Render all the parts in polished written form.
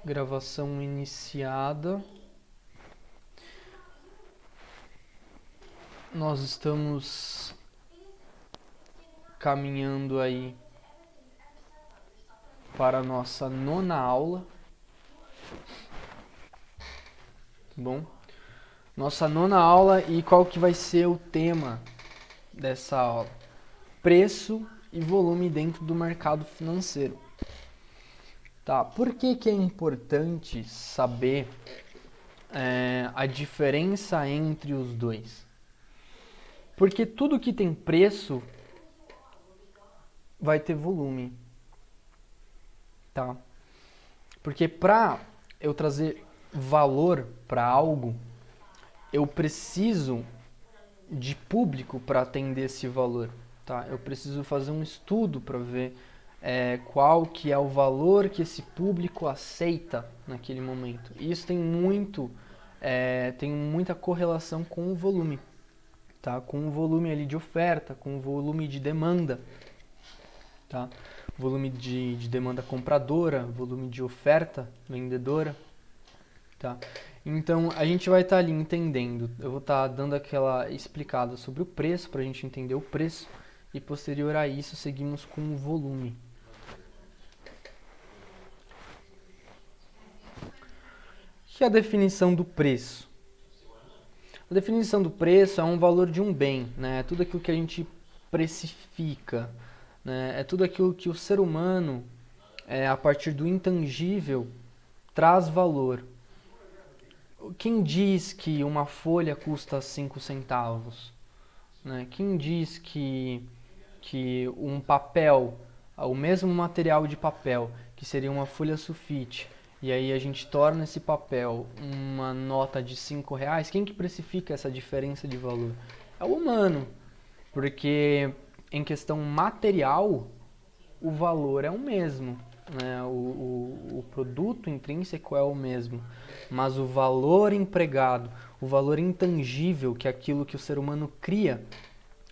Gravação iniciada. Nós estamos caminhando aí para a nossa 9ª aula. Bom, nossa 9ª aula, e qual que vai ser o tema dessa aula? Preço e volume dentro do mercado financeiro. Tá, por que é importante saber a diferença entre os dois? Porque tudo que tem preço vai ter volume, tá? Porque para eu trazer valor para algo, eu preciso de público para atender esse valor, tá? Eu preciso fazer um estudo para ver qual que é o valor que esse público aceita naquele momento. E isso tem muita correlação com o volume, tá? Com o volume ali de oferta, com o volume de demanda, tá? Volume de demanda compradora, volume de oferta vendedora, tá? Então a gente vai estar ali entendendo, eu vou estar dando aquela explicada sobre o preço para a gente entender o preço, e posterior a isso seguimos com o volume. O que é a definição do preço? A definição do preço é um valor de um bem, né? É tudo aquilo que a gente precifica, né? É tudo aquilo que o ser humano, a partir do intangível, traz valor. Quem diz que uma folha custa 5 centavos? Né? Quem diz que um papel, o mesmo material de papel, que seria uma folha sulfite, e aí a gente torna esse papel uma nota de 5 reais, quem que precifica essa diferença de valor? É o humano, porque em questão material, o valor é o mesmo, né? O produto intrínseco é o mesmo, mas o valor empregado, o valor intangível, que é aquilo que o ser humano cria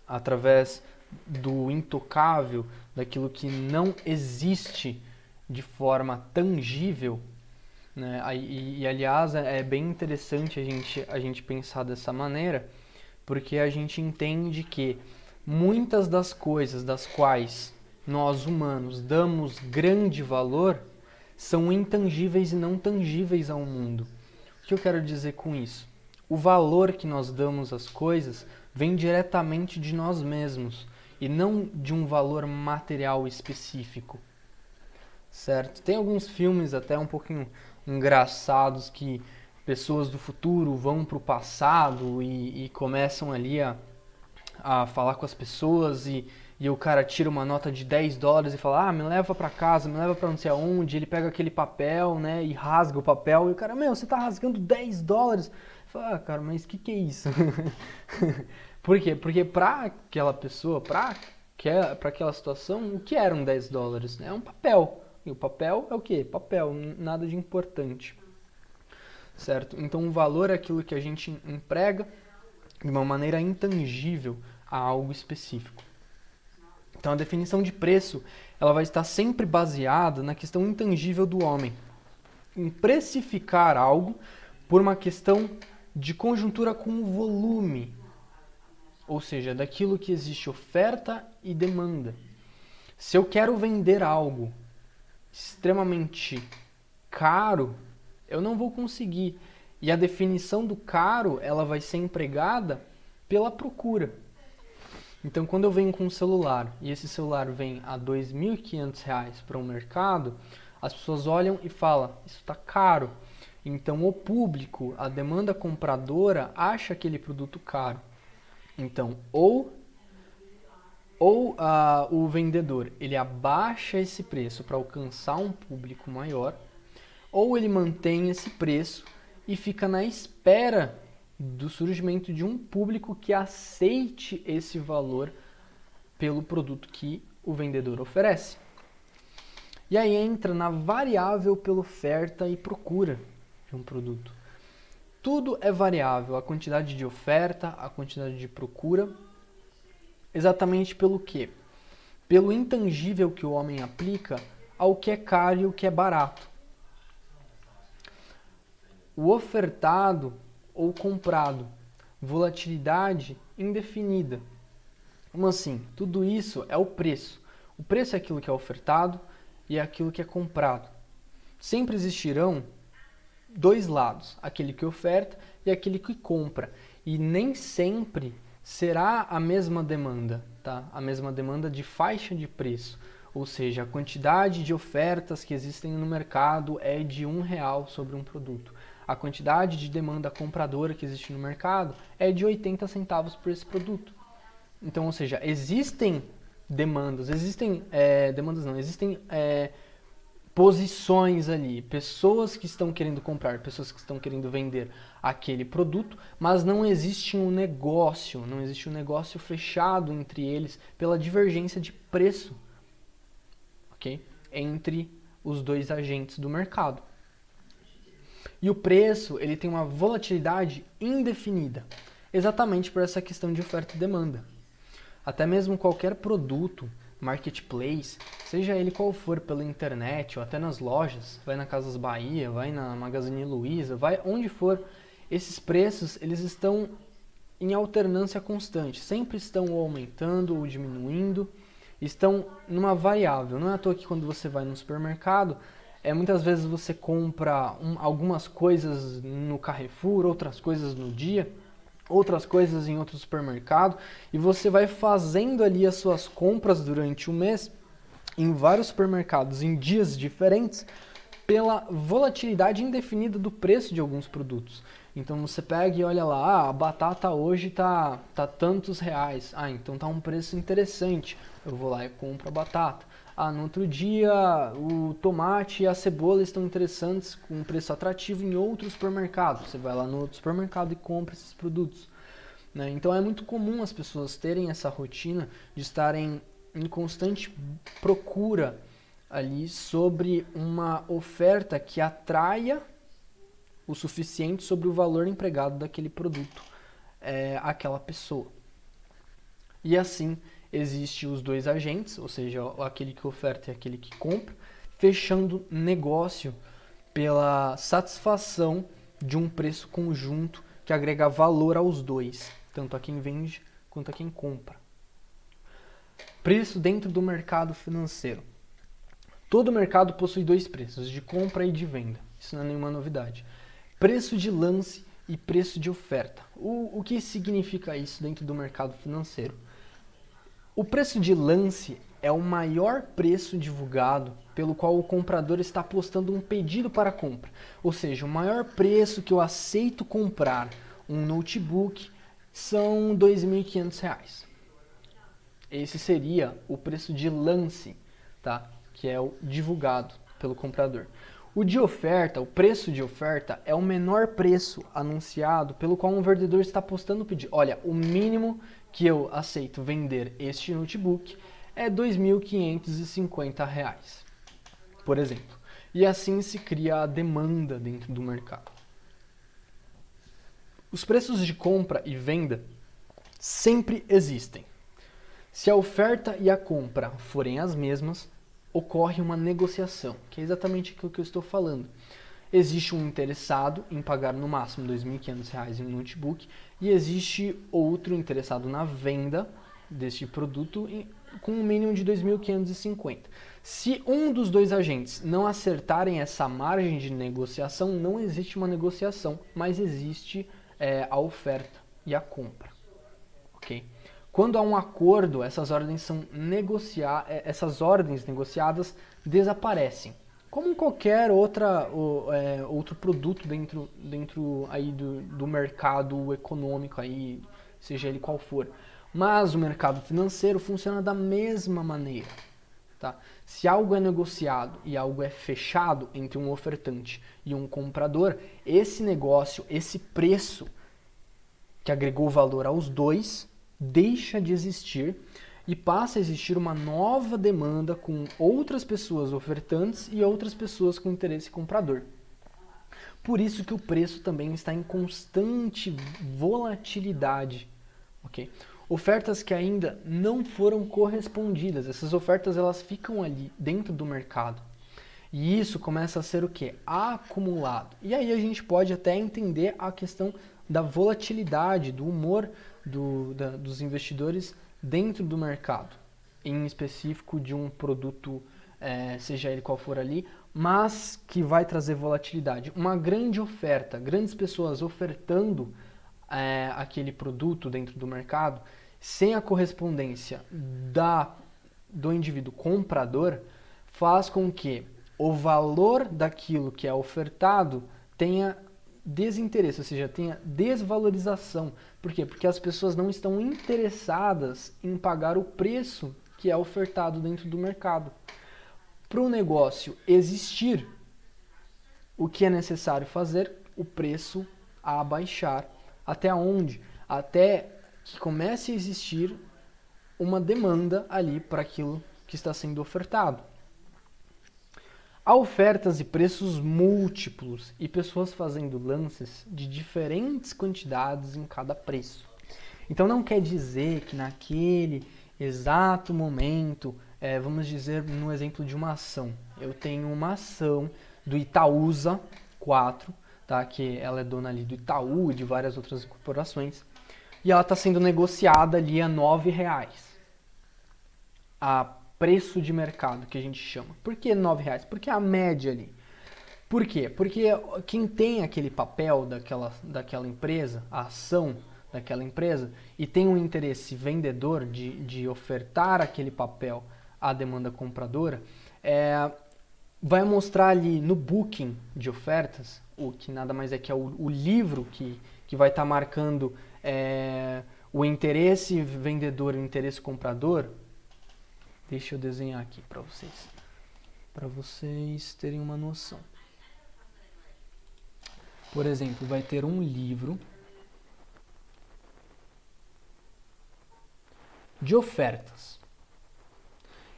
através do intocável, daquilo que não existe de forma tangível, né? E aliás, é bem interessante a gente pensar dessa maneira, porque a gente entende que muitas das coisas das quais nós humanos damos grande valor são intangíveis e não tangíveis ao mundo. O que eu quero dizer com isso? O valor que nós damos às coisas vem diretamente de nós mesmos e não de um valor material específico, certo? Tem alguns filmes até um pouquinho engraçados que pessoas do futuro vão para o passado e começam ali a falar com as pessoas e o cara tira uma nota de 10 dólares e fala, me leva pra casa, me leva pra não sei aonde, ele pega aquele papel, né, e rasga o papel, e o cara, você tá rasgando 10 dólares? Fala, cara, mas o que é isso? Por quê? Porque pra aquela pessoa, pra aquela situação, o que eram 10 dólares? É um papel. E o papel é o quê? Papel, nada de importante. Certo? Então o valor é aquilo que a gente emprega de uma maneira intangível a algo específico. Então a definição de preço, ela vai estar sempre baseada na questão intangível do homem, em precificar algo por uma questão de conjuntura com o volume, ou seja, daquilo que existe oferta e demanda. Se eu quero vender algo extremamente caro, eu não vou conseguir. E a definição do caro, ela vai ser empregada pela procura. Então, quando eu venho com um celular e esse celular vem a R$ 2.500 para o mercado, as pessoas olham e falam, isso está caro. Então, o público, a demanda compradora, acha aquele produto caro. Então, ou o vendedor, ele abaixa esse preço para alcançar um público maior, ou ele mantém esse preço e fica na espera do surgimento de um público que aceite esse valor pelo produto que o vendedor oferece. E aí entra na variável pela oferta e procura de um produto. Tudo é variável, a quantidade de oferta, a quantidade de procura, exatamente pelo quê? Pelo intangível que o homem aplica ao que é caro e o que é barato. o ofertado ou comprado, volatilidade indefinida. Como assim? Tudo isso é o preço. O preço é aquilo que é ofertado e é aquilo que é comprado. Sempre existirão dois lados, aquele que oferta e aquele que compra. E nem sempre será a mesma demanda, tá? A mesma demanda de faixa de preço. Ou seja, a quantidade de ofertas que existem no mercado é de R$ 1 sobre um produto. A quantidade de demanda compradora que existe no mercado é de 80 centavos por esse produto. Então, ou seja, existem demandas, existem posições ali, pessoas que estão querendo comprar, pessoas que estão querendo vender aquele produto, mas não existe um negócio fechado entre eles pela divergência de preço, ok? Entre os dois agentes do mercado. E o preço, ele tem uma volatilidade indefinida, exatamente por essa questão de oferta e demanda. Até mesmo qualquer produto, marketplace, seja ele qual for, pela internet ou até nas lojas, vai na Casas Bahia, vai na Magazine Luiza, vai onde for, esses preços eles estão em alternância constante, sempre estão aumentando ou diminuindo, estão numa variável. Não é à toa que quando você vai no supermercado, muitas vezes você compra algumas coisas no Carrefour, outras coisas no Dia, outras coisas em outro supermercado, e você vai fazendo ali as suas compras durante o mês em vários supermercados em dias diferentes pela volatilidade indefinida do preço de alguns produtos. Então você pega e olha lá, a batata hoje tá tantos reais. Então tá um preço interessante. Eu vou lá e compro a batata. No outro dia o tomate e a cebola estão interessantes com um preço atrativo em outro supermercado. Você vai lá no outro supermercado e compra esses produtos, né? Então é muito comum as pessoas terem essa rotina de estarem em constante procura ali sobre uma oferta que atraia o suficiente sobre o valor empregado daquele produto àquela pessoa. E assim existe os dois agentes, ou seja, aquele que oferta e aquele que compra, fechando negócio pela satisfação de um preço conjunto que agrega valor aos dois, tanto a quem vende quanto a quem compra. Preço dentro do mercado financeiro. Todo mercado possui dois preços, de compra e de venda. Isso não é nenhuma novidade. Preço de lance e preço de oferta. O que significa isso dentro do mercado financeiro? O preço de lance é o maior preço divulgado pelo qual o comprador está postando um pedido para compra. Ou seja, o maior preço que eu aceito comprar um notebook são R$ 2.500. Esse seria o preço de lance, tá? Que é o divulgado pelo comprador. O de oferta, o preço de oferta, é o menor preço anunciado pelo qual um vendedor está postando o pedido. Olha, o mínimo que eu aceito vender este notebook é R$ 2.550, por exemplo. E assim se cria a demanda dentro do mercado. Os preços de compra e venda sempre existem. Se a oferta e a compra forem as mesmas, ocorre uma negociação, que é exatamente aquilo que eu estou falando. Existe um interessado em pagar no máximo R$ 2.500 em um notebook e existe outro interessado na venda deste produto com um mínimo de R$ 2.550. Se um dos dois agentes não acertarem essa margem de negociação, não existe uma negociação, mas existe a oferta e a compra. Ok? Quando há um acordo, essas ordens negociadas desaparecem. Como em qualquer outro produto dentro aí do mercado econômico, aí, seja ele qual for. Mas o mercado financeiro funciona da mesma maneira. Tá? Se algo é negociado e algo é fechado entre um ofertante e um comprador, esse negócio, esse preço que agregou valor aos dois, deixa de existir e passa a existir uma nova demanda com outras pessoas ofertantes e outras pessoas com interesse comprador. Por isso que o preço também está em constante volatilidade, ok? Ofertas que ainda não foram correspondidas, essas ofertas elas ficam ali dentro do mercado. E isso começa a ser o quê? Acumulado. E aí a gente pode até entender a questão da volatilidade, do humor dos investidores dentro do mercado, em específico de um produto, seja ele qual for ali, mas que vai trazer volatilidade. Uma grande oferta, grandes pessoas ofertando aquele produto dentro do mercado, sem a correspondência do indivíduo comprador, faz com que o valor daquilo que é ofertado tenha desinteresse, ou seja, tenha desvalorização. Por quê? Porque as pessoas não estão interessadas em pagar o preço que é ofertado dentro do mercado. Para o negócio existir, o que é necessário fazer? O preço a baixar. Até onde? Até que comece a existir uma demanda ali para aquilo que está sendo ofertado. Há ofertas e preços múltiplos e pessoas fazendo lances de diferentes quantidades em cada preço. Então não quer dizer que naquele exato momento, vamos dizer no exemplo de uma ação, eu tenho uma ação do Itaúsa 4, tá? Que ela é dona ali do Itaú e de várias outras corporações, e ela está sendo negociada ali a R$9. A preço de mercado, que a gente chama. Por que R$9? Porque é a média ali. Por quê? Porque quem tem aquele papel daquela empresa, a ação daquela empresa, e tem um interesse vendedor de ofertar aquele papel à demanda compradora, vai mostrar ali no booking de ofertas, o que nada mais é que é o livro que vai estar marcando o interesse vendedor e o interesse comprador. Deixa eu desenhar aqui para vocês terem uma noção. Por exemplo, vai ter um livro de ofertas.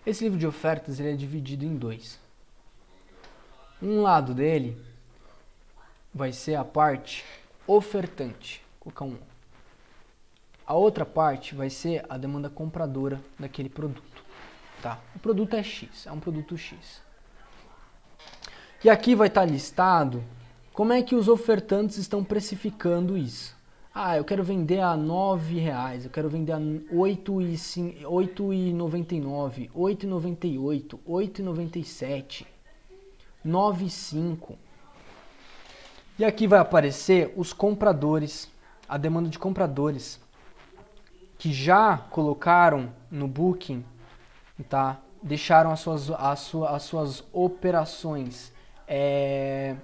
Esse livro de ofertas ele é dividido em dois. Um lado dele vai ser a parte ofertante, vou colocar um. A outra parte vai ser a demanda compradora daquele produto. Tá? O produto é X, é um produto X. E aqui vai estar listado como é que os ofertantes estão precificando isso. Ah, eu quero vender a R$9, eu quero vender a R$8,99, R$8,98, R$8,97, R$9,5. E aqui vai aparecer os compradores, a demanda de compradores que já colocaram no booking, tá? Deixaram as suas operações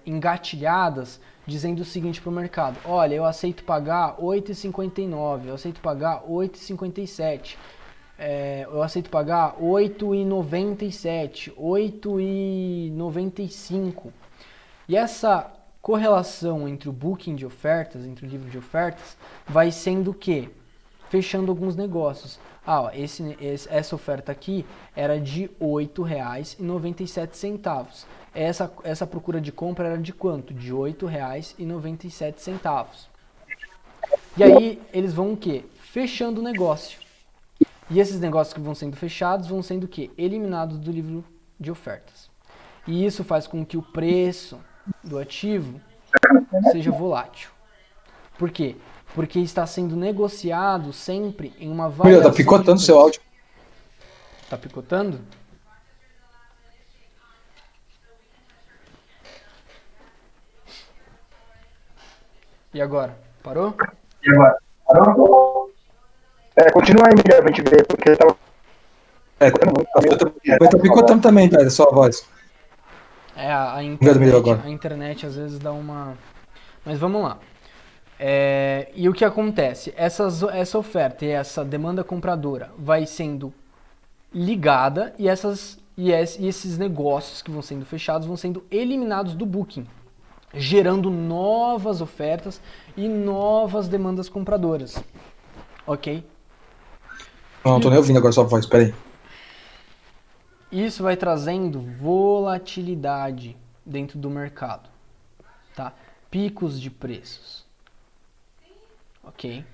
engatilhadas, dizendo o seguinte para o mercado: olha, eu aceito pagar R$8,59, eu aceito pagar R$8,57, eu aceito pagar R$8,97, R$8,95. E essa correlação entre o booking de ofertas, entre o livro de ofertas, vai sendo o quê? Fechando alguns negócios. Ah, ó, essa oferta aqui era de R$8,97. Essa procura de compra era de quanto? De R$8,97. E aí eles vão o quê? Fechando o negócio. E esses negócios que vão sendo fechados vão sendo o quê? Eliminados do livro de ofertas. E isso faz com que o preço do ativo seja volátil. Por quê? Porque está sendo negociado sempre em uma variação. Tá picotando seu áudio. Tá picotando? E agora? Parou? E agora? Parou? Continua aí, Miguel, pra gente ver, porque tava. Vai tá picotando também, tá? A sua voz. A internet às vezes dá uma... Mas vamos lá. E o que acontece? Essa oferta e essa demanda compradora vai sendo ligada e esses negócios que vão sendo fechados vão sendo eliminados do booking, gerando novas ofertas e novas demandas compradoras. Ok? Não tô nem ouvindo agora sua voz, peraí. Isso vai trazendo volatilidade dentro do mercado, tá? Picos de preços. Ok?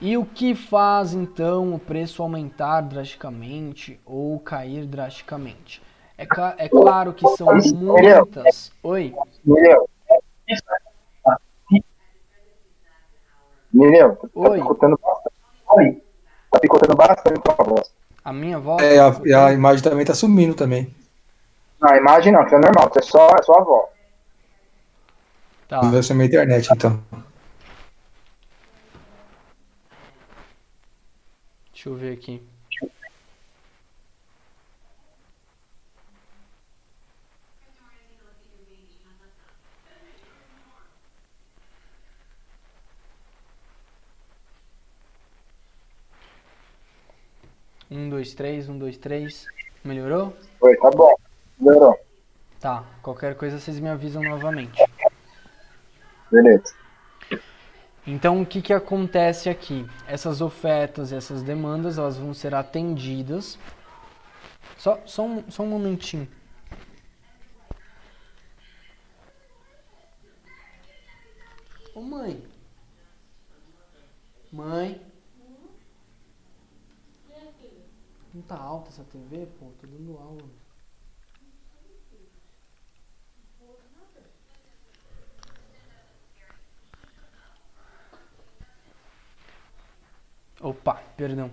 E o que faz então o preço aumentar drasticamente ou cair drasticamente? É claro que são Isso, muitas. Oi? Entendeu? Entendeu? Tá Oi? picotando bastante. Oi. Tá picotando bastante com a voz. A minha voz É, tá e a picotando? imagem também tá sumindo também. Não, a imagem não, que é normal, que é só a voz. Vamos Tá, ver se é minha internet, então. deixa eu ver aqui. Um, dois, três, um, dois, três. Melhorou? Oi, tá bom. Melhorou. Tá, qualquer coisa vocês me avisam novamente. Beleza. Então, o que que acontece aqui? Essas ofertas, essas demandas, elas vão ser atendidas. Só um momentinho. Ô mãe. Mãe. Não tá alta essa TV, pô? Tô dando aula. Opa, perdão.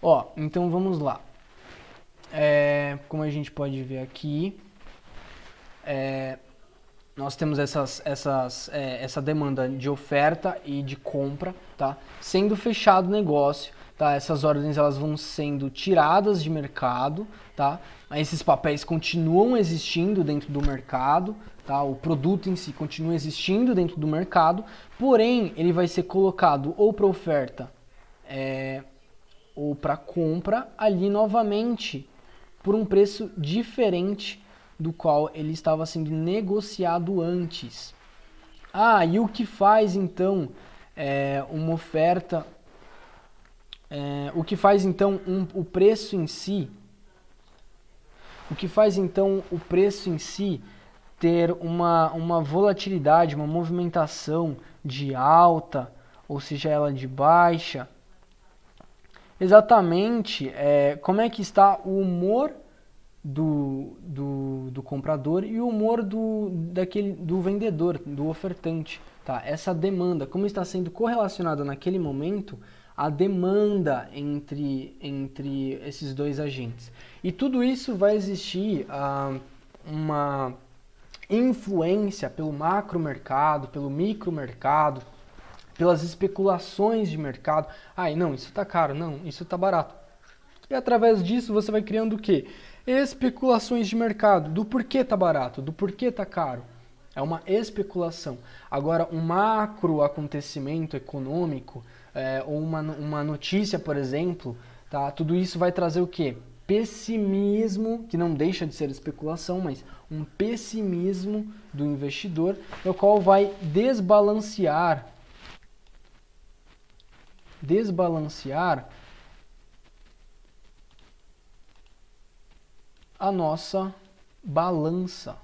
Ó, então vamos lá. Como a gente pode ver aqui, nós temos essa demanda de oferta e de compra, tá? Sendo fechado o negócio, tá? Essas ordens elas vão sendo tiradas de mercado, tá? Mas esses papéis continuam existindo dentro do mercado, tá? O produto em si continua existindo dentro do mercado, porém ele vai ser colocado ou para oferta ou para compra ali novamente por um preço diferente do qual ele estava sendo negociado antes. Ah, e o que faz então uma oferta, o que faz então o preço em si, o que faz então o preço em si ter uma volatilidade, uma movimentação de alta, ou seja, ela de baixa, exatamente como é que está o humor do comprador e o humor do vendedor, do ofertante. Tá? Essa demanda, como está sendo correlacionada naquele momento, a demanda entre esses dois agentes. E tudo isso vai existir uma influência pelo macro mercado, pelo micro mercado, pelas especulações de mercado. Ai, não, isso tá caro, não, isso tá barato. E através disso você vai criando o quê? Especulações de mercado, do porquê tá barato, do porquê tá caro. É uma especulação. Agora, um macro acontecimento econômico, ou uma notícia, por exemplo, tá? Tudo isso vai trazer o quê? Pessimismo, que não deixa de ser especulação, mas um pessimismo do investidor, o qual vai desbalancear a nossa balança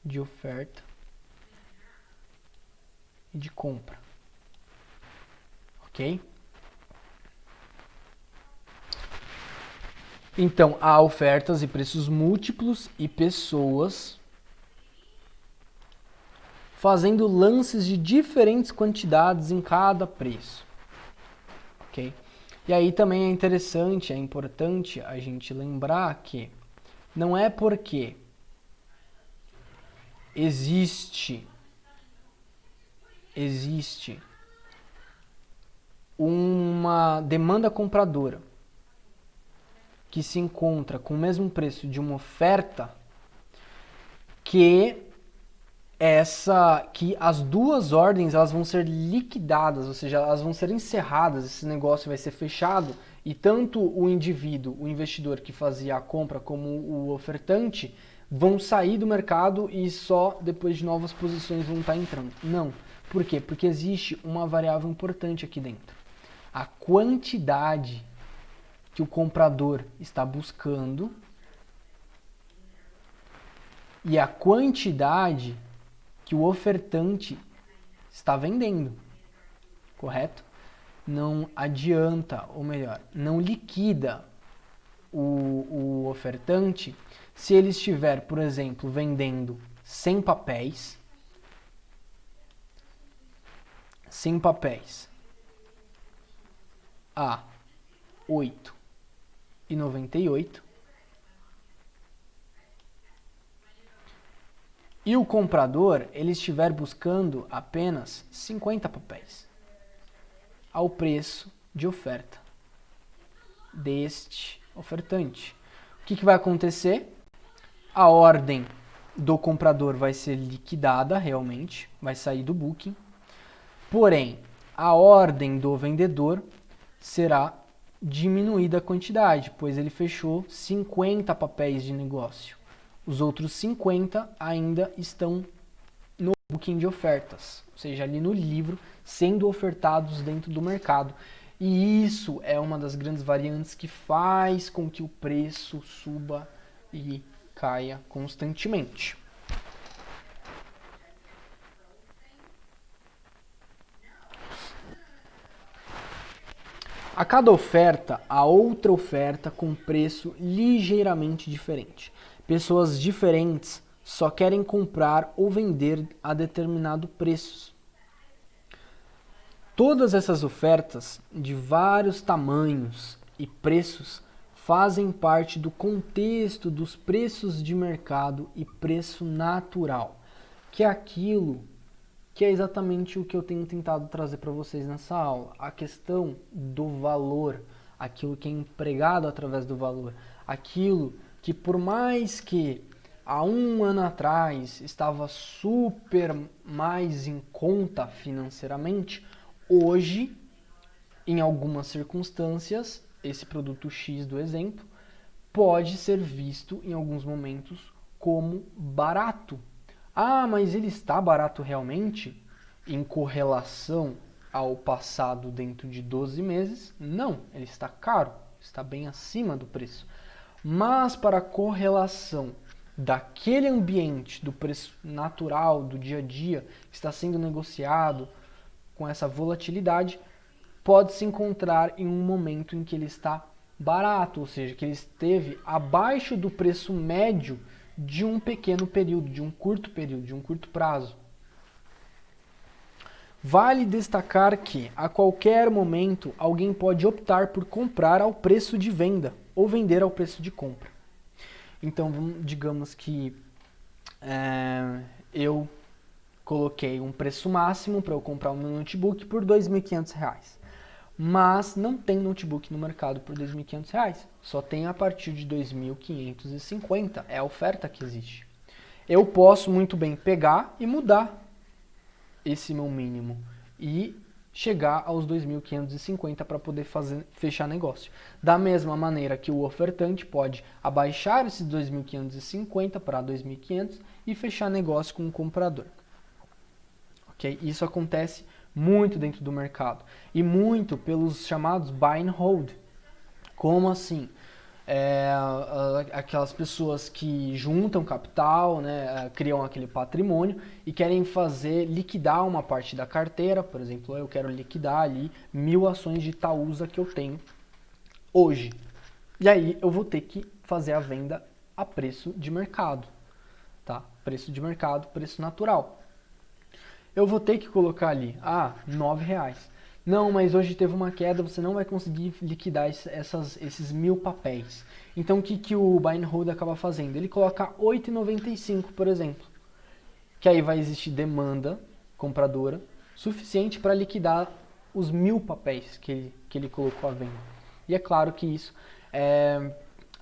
de oferta e de compra, ok? Então, há ofertas e preços múltiplos e pessoas fazendo lances de diferentes quantidades em cada preço, ok? E aí também é interessante, é importante a gente lembrar que não é porque existe uma demanda compradora que se encontra com o mesmo preço de uma oferta que as duas ordens elas vão ser liquidadas, ou seja, elas vão ser encerradas, esse negócio vai ser fechado e tanto o indivíduo, o investidor que fazia a compra como o ofertante vão sair do mercado e só depois de novas posições vão estar entrando. Não. Por quê? Porque existe uma variável importante aqui dentro. A quantidade que o comprador está buscando e a quantidade que o ofertante está vendendo, correto? não adianta, ou melhor, não liquida o ofertante se ele estiver, por exemplo, vendendo 100 papéis, a R$ 8,98 e o comprador ele estiver buscando apenas 50 papéis ao preço de oferta deste ofertante. O que vai acontecer? A ordem do comprador vai ser liquidada realmente, vai sair do booking, porém a ordem do vendedor será diminuída a quantidade, pois ele fechou 50 papéis de negócio. Os outros 50 ainda estão no booking de ofertas, ou seja, ali no livro, sendo ofertados dentro do mercado. E isso é uma das grandes variantes que faz com que o preço suba e caia constantemente. A cada oferta, há outra oferta com preço ligeiramente diferente. Pessoas diferentes só querem comprar ou vender a determinado preço. Todas essas ofertas de vários tamanhos e preços fazem parte do contexto dos preços de mercado e preço natural, que é aquilo que é exatamente o que eu tenho tentado trazer para vocês nessa aula. A questão do valor, aquilo que é empregado através do valor, aquilo que por mais que há um ano atrás estava super mais em conta financeiramente, hoje, em algumas circunstâncias, esse produto X do exemplo pode ser visto em alguns momentos como barato. Ah, mas ele está barato realmente em correlação ao passado dentro de 12 meses? Não, ele está caro, está bem acima do preço. Mas para a correlação daquele ambiente, do preço natural, do dia a dia, que está sendo negociado com essa volatilidade, pode se encontrar em um momento em que ele está barato, ou seja, que ele esteve abaixo do preço médio de um pequeno período, de um curto prazo. Vale destacar que, a qualquer momento, alguém pode optar por comprar ao preço de venda ou vender ao preço de compra. Então, digamos que eu coloquei um preço máximo para eu comprar o meu notebook por R$ 2.500. Mas não tem notebook no mercado por R$ 2.500, só tem a partir de R$ 2.550, é a oferta que existe. Eu posso muito bem pegar e mudar esse meu mínimo e chegar aos 2.550 para poder fechar negócio. Da mesma maneira que o ofertante pode abaixar esses 2.550 para 2.500 e fechar negócio com o comprador. Okay? Isso acontece muito dentro do mercado e muito pelos chamados buy and hold. Como assim? Aquelas pessoas que juntam capital, né, criam aquele patrimônio e querem liquidar uma parte da carteira. Por exemplo, eu quero liquidar ali 1.000 ações de Itaúsa que eu tenho hoje. E aí eu vou ter que fazer a venda a preço de mercado, tá? Preço de mercado, preço natural. Eu vou ter que colocar ali, R$ 9,00. Não, mas hoje teve uma queda, você não vai conseguir liquidar esses 1.000 papéis. Então o que o buy and hold acaba fazendo? Ele coloca R$ 8,95, por exemplo. Que aí vai existir demanda compradora suficiente para liquidar os 1.000 papéis que ele colocou à venda. E é claro que isso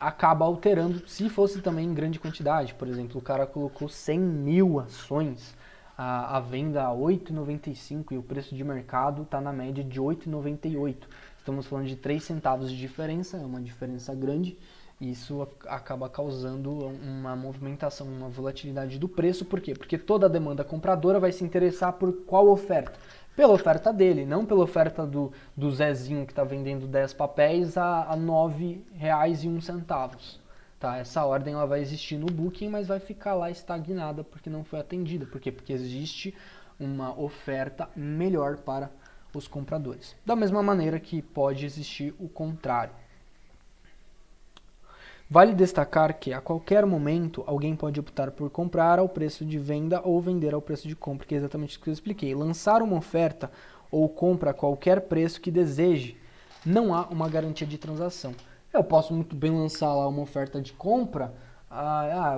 acaba alterando, se fosse também em grande quantidade. Por exemplo, o cara colocou 100.000 ações a venda a R$ 8,95 e o preço de mercado está na média de R$ 8,98. Estamos falando de 3 centavos de diferença, é uma diferença grande, e isso acaba causando uma movimentação, uma volatilidade do preço. Por quê? Porque toda a demanda compradora vai se interessar por qual oferta? Pela oferta dele, não pela oferta do Zezinho que está vendendo 10 papéis a R$ 9,01. Tá, essa ordem ela vai existir no booking, mas vai ficar lá estagnada porque não foi atendida. Por quê? Porque existe uma oferta melhor para os compradores. Da mesma maneira que pode existir o contrário. Vale destacar que a qualquer momento alguém pode optar por comprar ao preço de venda ou vender ao preço de compra, que é exatamente o que eu expliquei. Lançar uma oferta ou compra a qualquer preço que deseje, não há uma garantia de transação. Eu posso muito bem lançar lá uma oferta de compra,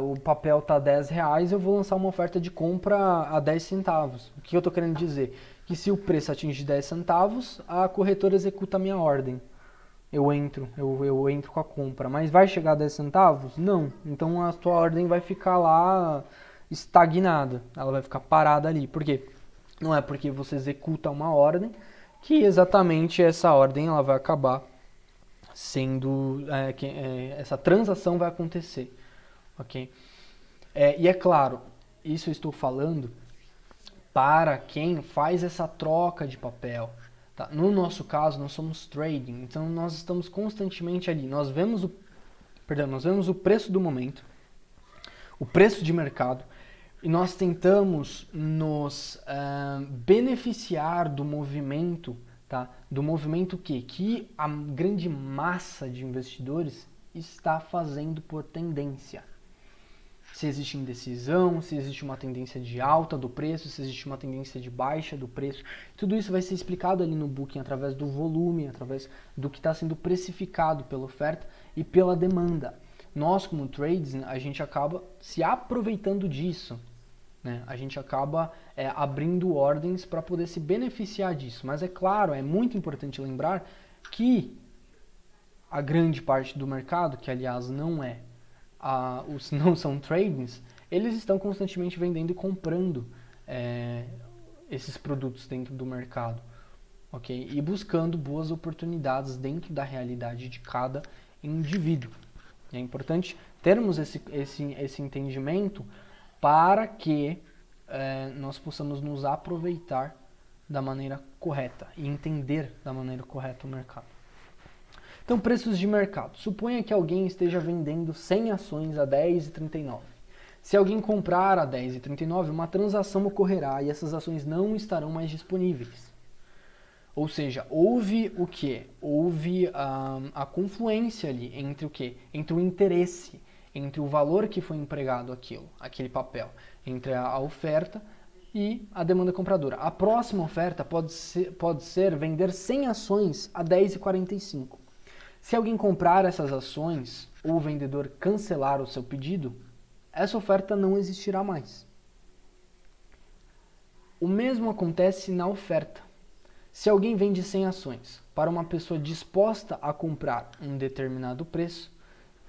o papel está R$10, eu vou lançar uma oferta de compra a 10 centavos. O que eu estou querendo dizer? Que se o preço atinge 10 centavos, a corretora executa a minha ordem. Eu entro com a compra, mas vai chegar a 10 centavos? Não. Então a sua ordem vai ficar lá estagnada, ela vai ficar parada ali. Por quê? Não é porque você executa uma ordem que exatamente essa ordem ela vai acabar sendo, essa transação vai acontecer, ok? E é claro, isso eu estou falando para quem faz essa troca de papel. Tá? No nosso caso, nós somos trading, então nós estamos constantemente ali. Nós vemos o preço do momento, o preço de mercado, e nós tentamos nos beneficiar do movimento, tá? Do movimento que a grande massa de investidores está fazendo por tendência. Se existe indecisão, se existe uma tendência de alta do preço, se existe uma tendência de baixa do preço. Tudo isso vai ser explicado ali no Booking através do volume, através do que está sendo precificado pela oferta e pela demanda. Nós, como traders, a gente acaba se aproveitando disso, né? A gente acaba abrindo ordens para poder se beneficiar disso. Mas é claro, é muito importante lembrar que a grande parte do mercado, que aliás não são tradings, eles estão constantemente vendendo e comprando esses produtos dentro do mercado, ok? E buscando boas oportunidades dentro da realidade de cada indivíduo. É importante termos esse entendimento para que nós possamos nos aproveitar da maneira correta e entender da maneira correta o mercado. Então, preços de mercado. Suponha que alguém esteja vendendo 100 ações a R$10,39. Se alguém comprar a R$10,39, uma transação ocorrerá e essas ações não estarão mais disponíveis. Ou seja, houve o quê? Houve a confluência ali entre o quê? Entre o interesse, entre o valor que foi empregado aquele papel, entre a oferta e a demanda compradora. A próxima oferta pode ser vender 100 ações a R$10,45. Se alguém comprar essas ações ou o vendedor cancelar o seu pedido, essa oferta não existirá mais. O mesmo acontece na oferta. Se alguém vende 100 ações para uma pessoa disposta a comprar um determinado preço,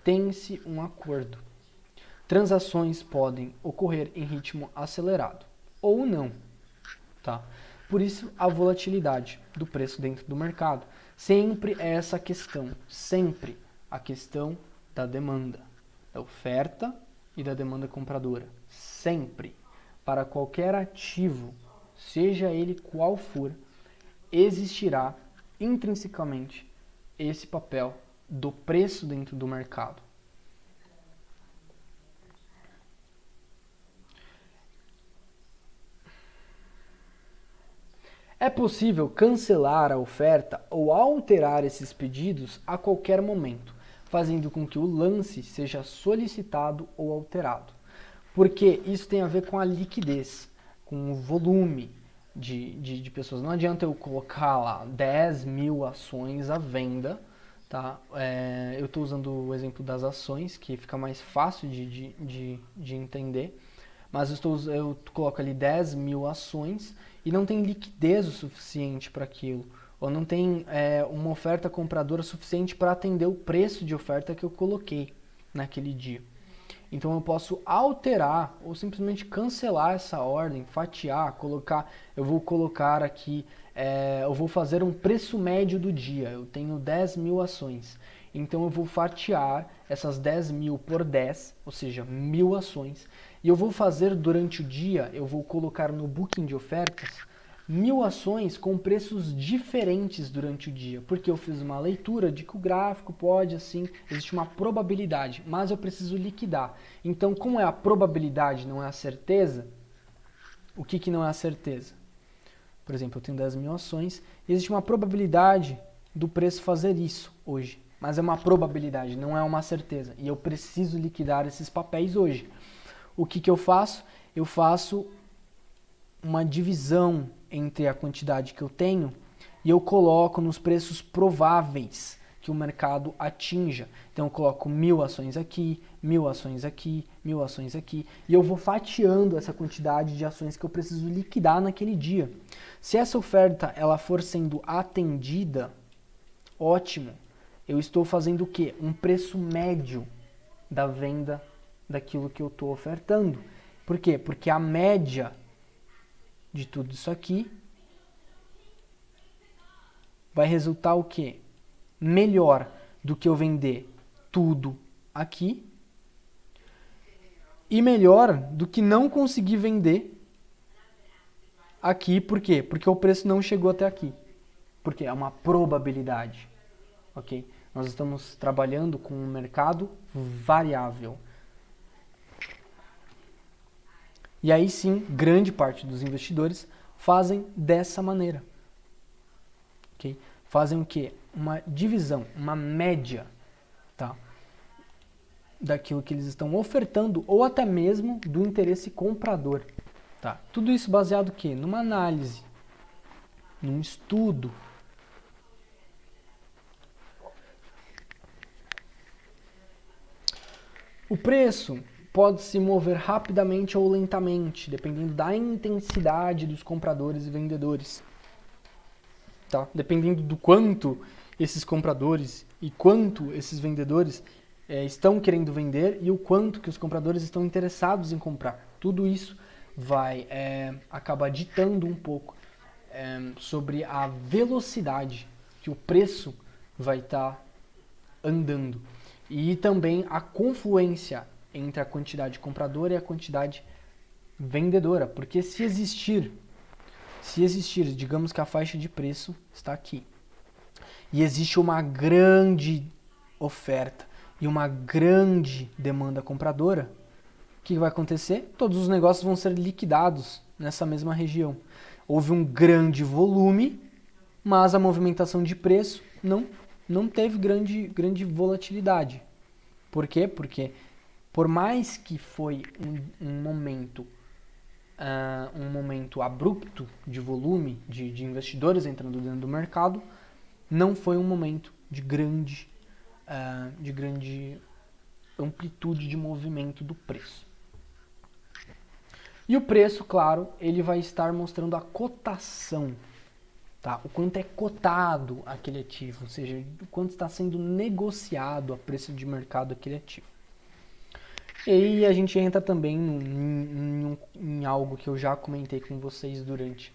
tem-se um acordo. Transações podem ocorrer em ritmo acelerado ou não, tá? Por isso, a volatilidade do preço dentro do mercado. Sempre é essa questão, sempre a questão da demanda, da oferta e da demanda compradora. Sempre, para qualquer ativo, seja ele qual for, existirá intrinsecamente esse papel do preço dentro do mercado. É possível cancelar a oferta ou alterar esses pedidos a qualquer momento, fazendo com que o lance seja solicitado ou alterado. Porque isso tem a ver com a liquidez, com o volume de pessoas. Não adianta eu colocar lá 10 mil ações à venda, tá? Eu estou usando o exemplo das ações, que fica mais fácil de entender, mas eu coloco ali 10 mil ações e não tem liquidez o suficiente para aquilo, ou não tem uma oferta compradora suficiente para atender o preço de oferta que eu coloquei naquele dia. Então eu posso alterar ou simplesmente cancelar essa ordem, fatiar, eu vou colocar aqui, eu vou fazer um preço médio do dia, eu tenho 10 mil ações, então eu vou fatiar essas 10 mil por 10, ou seja, 1000 ações, e eu vou fazer durante o dia, eu vou colocar no Booking de ofertas 1000 ações com preços diferentes durante o dia, porque eu fiz uma leitura de que o gráfico pode, assim, existe uma probabilidade, mas eu preciso liquidar. Então, como é a probabilidade, não é a certeza, o que não é a certeza? Por exemplo, eu tenho 10 mil ações e existe uma probabilidade do preço fazer isso hoje. Mas é uma probabilidade, não é uma certeza. E eu preciso liquidar esses papéis hoje. O que eu faço? Eu faço uma divisão entre a quantidade que eu tenho e eu coloco nos preços prováveis que o mercado atinja. Então eu coloco 1000 ações aqui, 1000 ações aqui, 1000 ações aqui, e eu vou fatiando essa quantidade de ações que eu preciso liquidar naquele dia. Se essa oferta ela for sendo atendida, ótimo. Eu estou fazendo o quê? Um preço médio da venda daquilo que eu estou ofertando. Por quê? Porque a média de tudo isso aqui vai resultar o quê? Melhor do que eu vender tudo aqui e melhor do que não conseguir vender aqui. Por quê? Porque o preço não chegou até aqui. Porque é uma probabilidade, ok? Nós estamos trabalhando com um mercado variável. E aí sim, grande parte dos investidores fazem dessa maneira. Okay? Fazem o quê? Uma divisão, uma média, tá? Daquilo que eles estão ofertando ou até mesmo do interesse comprador. Tá? Tudo isso baseado o quê? Numa análise, num estudo. O preço pode se mover rapidamente ou lentamente, dependendo da intensidade dos compradores e vendedores. Tá? Dependendo do quanto esses compradores e quanto esses vendedores estão querendo vender e o quanto que os compradores estão interessados em comprar. Tudo isso vai acabar ditando um pouco sobre a velocidade que o preço vai estar andando. E também a confluência entre a quantidade compradora e a quantidade vendedora. Porque se existir, digamos que a faixa de preço está aqui, e existe uma grande oferta e uma grande demanda compradora, o que vai acontecer? Todos os negócios vão ser liquidados nessa mesma região. Houve um grande volume, mas a movimentação de preço não teve grande volatilidade. Por quê? Porque por mais que foi um momento abrupto de volume, de investidores entrando dentro do mercado, não foi um momento de grande amplitude de movimento do preço. E o preço, claro, ele vai estar mostrando a cotação, tá? O quanto é cotado aquele ativo, ou seja, o quanto está sendo negociado a preço de mercado aquele ativo. E aí a gente entra também em algo que eu já comentei com vocês durante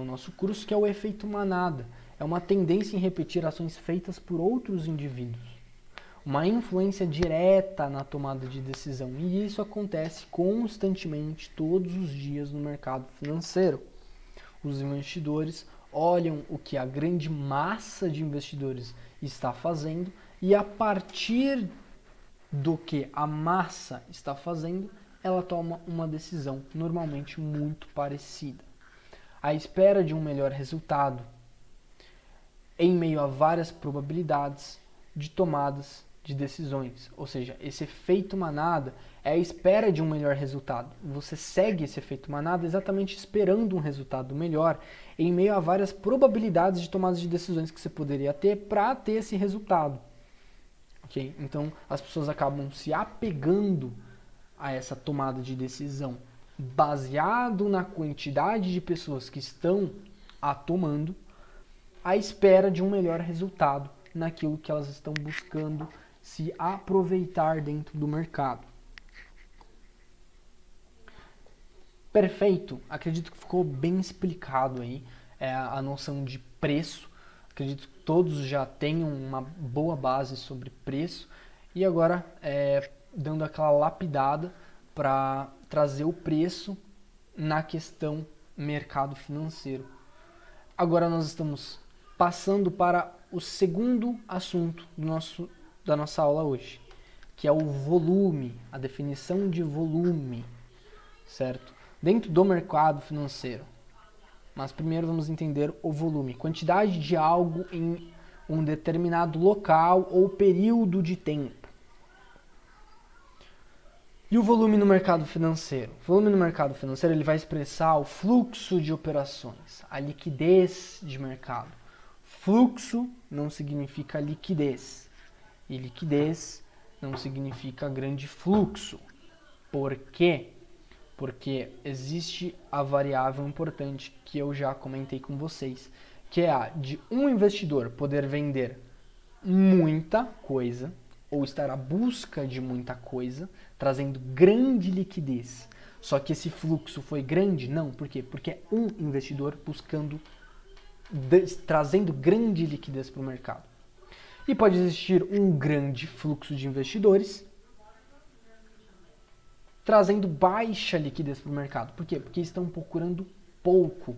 o nosso curso, que é o efeito manada. É uma tendência em repetir ações feitas por outros indivíduos. Uma influência direta na tomada de decisão. E isso acontece constantemente, todos os dias no mercado financeiro. Os investidores olham o que a grande massa de investidores está fazendo e a partir do que a massa está fazendo, ela toma uma decisão normalmente muito parecida. À espera de um melhor resultado, em meio a várias probabilidades de tomadas de decisões. Ou seja, esse efeito manada é a espera de um melhor resultado. Você segue esse efeito manada exatamente esperando um resultado melhor em meio a várias probabilidades de tomadas de decisões que você poderia ter para ter esse resultado. Okay? Então, as pessoas acabam se apegando a essa tomada de decisão baseado na quantidade de pessoas que estão a tomando, à espera de um melhor resultado naquilo que elas estão buscando se aproveitar dentro do mercado. Perfeito, acredito que ficou bem explicado aí a noção de preço. Acredito que todos já tenham uma boa base sobre preço e agora dando aquela lapidada para trazer o preço na questão mercado financeiro. Agora nós estamos passando para o segundo assunto da nossa aula hoje, que é o volume, a definição de volume, certo? Dentro do mercado financeiro. Mas primeiro vamos entender o volume, quantidade de algo em um determinado local ou período de tempo. E o volume no mercado financeiro? O volume no mercado financeiro ele vai expressar o fluxo de operações, a liquidez de mercado. Fluxo não significa liquidez, e liquidez não significa grande fluxo. Por quê? Porque existe a variável importante que eu já comentei com vocês, que é a de um investidor poder vender muita coisa, ou estar à busca de muita coisa, trazendo grande liquidez. Só que esse fluxo foi grande? Não. Por quê? Porque é um investidor buscando, trazendo grande liquidez para o mercado. E pode existir um grande fluxo de investidores trazendo baixa liquidez para o mercado. Por quê? Porque estão procurando pouco,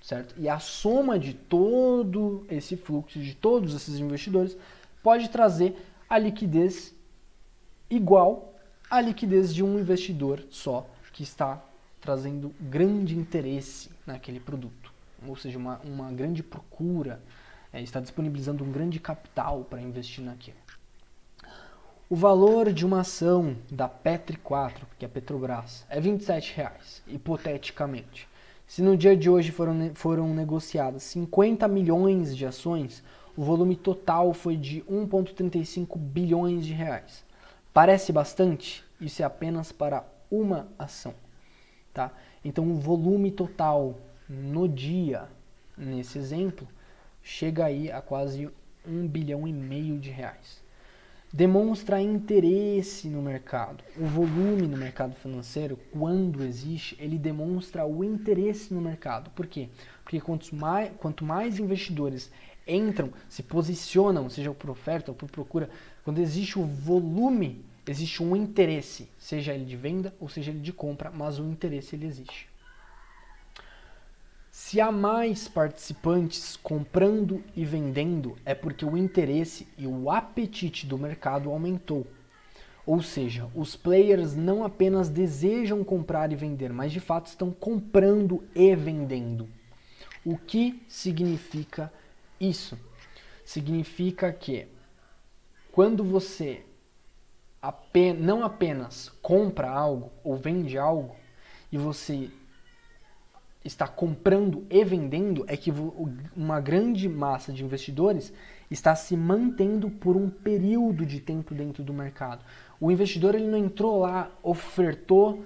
certo? E a soma de todo esse fluxo, de todos esses investidores, pode trazer a liquidez igual à liquidez de um investidor só, que está trazendo grande interesse naquele produto. Ou seja, uma grande procura, está disponibilizando um grande capital para investir naquilo. O valor de uma ação da Petri 4, que é a Petrobras, é R$ 27,00, hipoteticamente. Se no dia de hoje foram negociadas 50 milhões de ações, o volume total foi de 1,35 bilhões de reais. Parece bastante? Isso é apenas para uma ação. Tá? Então o volume total no dia, nesse exemplo, chega aí a quase 1,5 bilhão de reais. Demonstra interesse no mercado. O volume no mercado financeiro, quando existe, ele demonstra o interesse no mercado. Por quê? Porque quanto mais investidores entram, se posicionam, seja por oferta ou por procura, quando existe o volume, existe um interesse, seja ele de venda ou seja ele de compra, mas o interesse ele existe. Se há mais participantes comprando e vendendo, é porque o interesse e o apetite do mercado aumentou. Ou seja, os players não apenas desejam comprar e vender, mas de fato estão comprando e vendendo. O que significa isso? Significa que quando você não apenas compra algo ou vende algo, e você está comprando e vendendo, é que uma grande massa de investidores está se mantendo por um período de tempo dentro do mercado. O investidor ele não entrou lá, ofertou,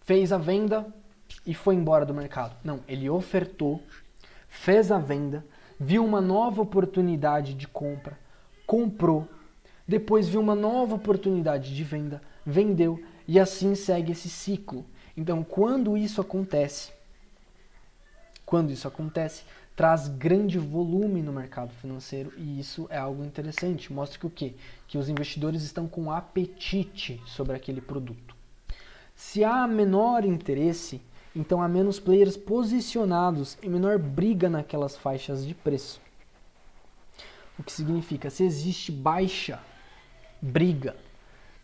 fez a venda e foi embora do mercado. Não, ele ofertou, fez a venda, viu uma nova oportunidade de compra, comprou, depois viu uma nova oportunidade de venda, vendeu e assim segue esse ciclo. Então, quando isso acontece, traz grande volume no mercado financeiro e isso é algo interessante. Mostra que o quê? Que os investidores estão com apetite sobre aquele produto. Se há menor interesse, então há menos players posicionados e menor briga naquelas faixas de preço. O que significa, se existe baixa briga,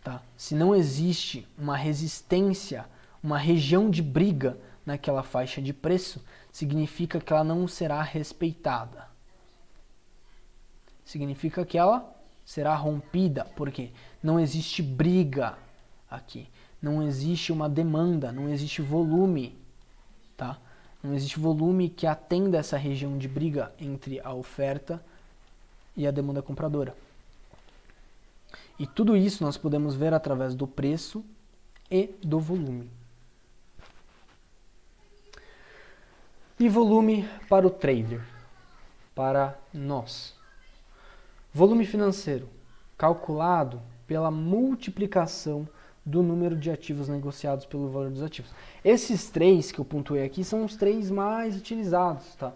tá? Se não existe uma resistência, uma região de briga naquela faixa de preço, significa que ela não será respeitada. Significa que ela será rompida, porque não existe briga aqui. Não existe uma demanda, não existe volume, tá? Não existe volume que atenda essa região de briga entre a oferta e a demanda compradora. E tudo isso nós podemos ver através do preço e do volume. E volume para o trader, para nós. Volume financeiro, calculado pela multiplicação do número de ativos negociados pelo valor dos ativos. Esses três que eu pontuei aqui são os três mais utilizados, tá?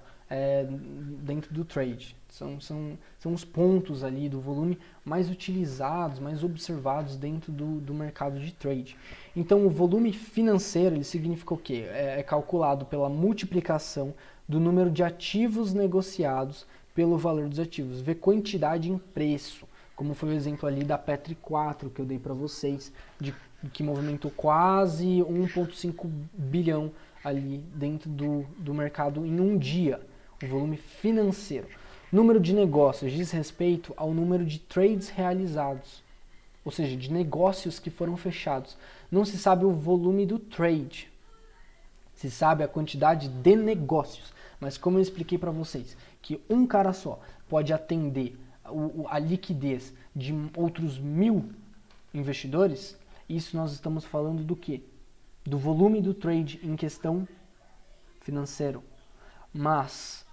Dentro do trade. São os pontos ali do volume mais utilizados, mais observados dentro do mercado de trade. Então, o volume financeiro, ele significa o quê? É calculado pela multiplicação do número de ativos negociados pelo valor dos ativos. Vê quantidade em preço, como foi o exemplo ali da Petri 4 que eu dei para vocês, que movimentou quase 1,5 bilhão ali dentro do mercado em um dia, o volume financeiro. Número de negócios diz respeito ao número de trades realizados, ou seja, de negócios que foram fechados. Não se sabe o volume do trade, se sabe a quantidade de negócios. Mas como eu expliquei para vocês, que um cara só pode atender a liquidez de outros 1000 investidores, isso nós estamos falando do quê? Do volume do trade em questão financeiro. Mas,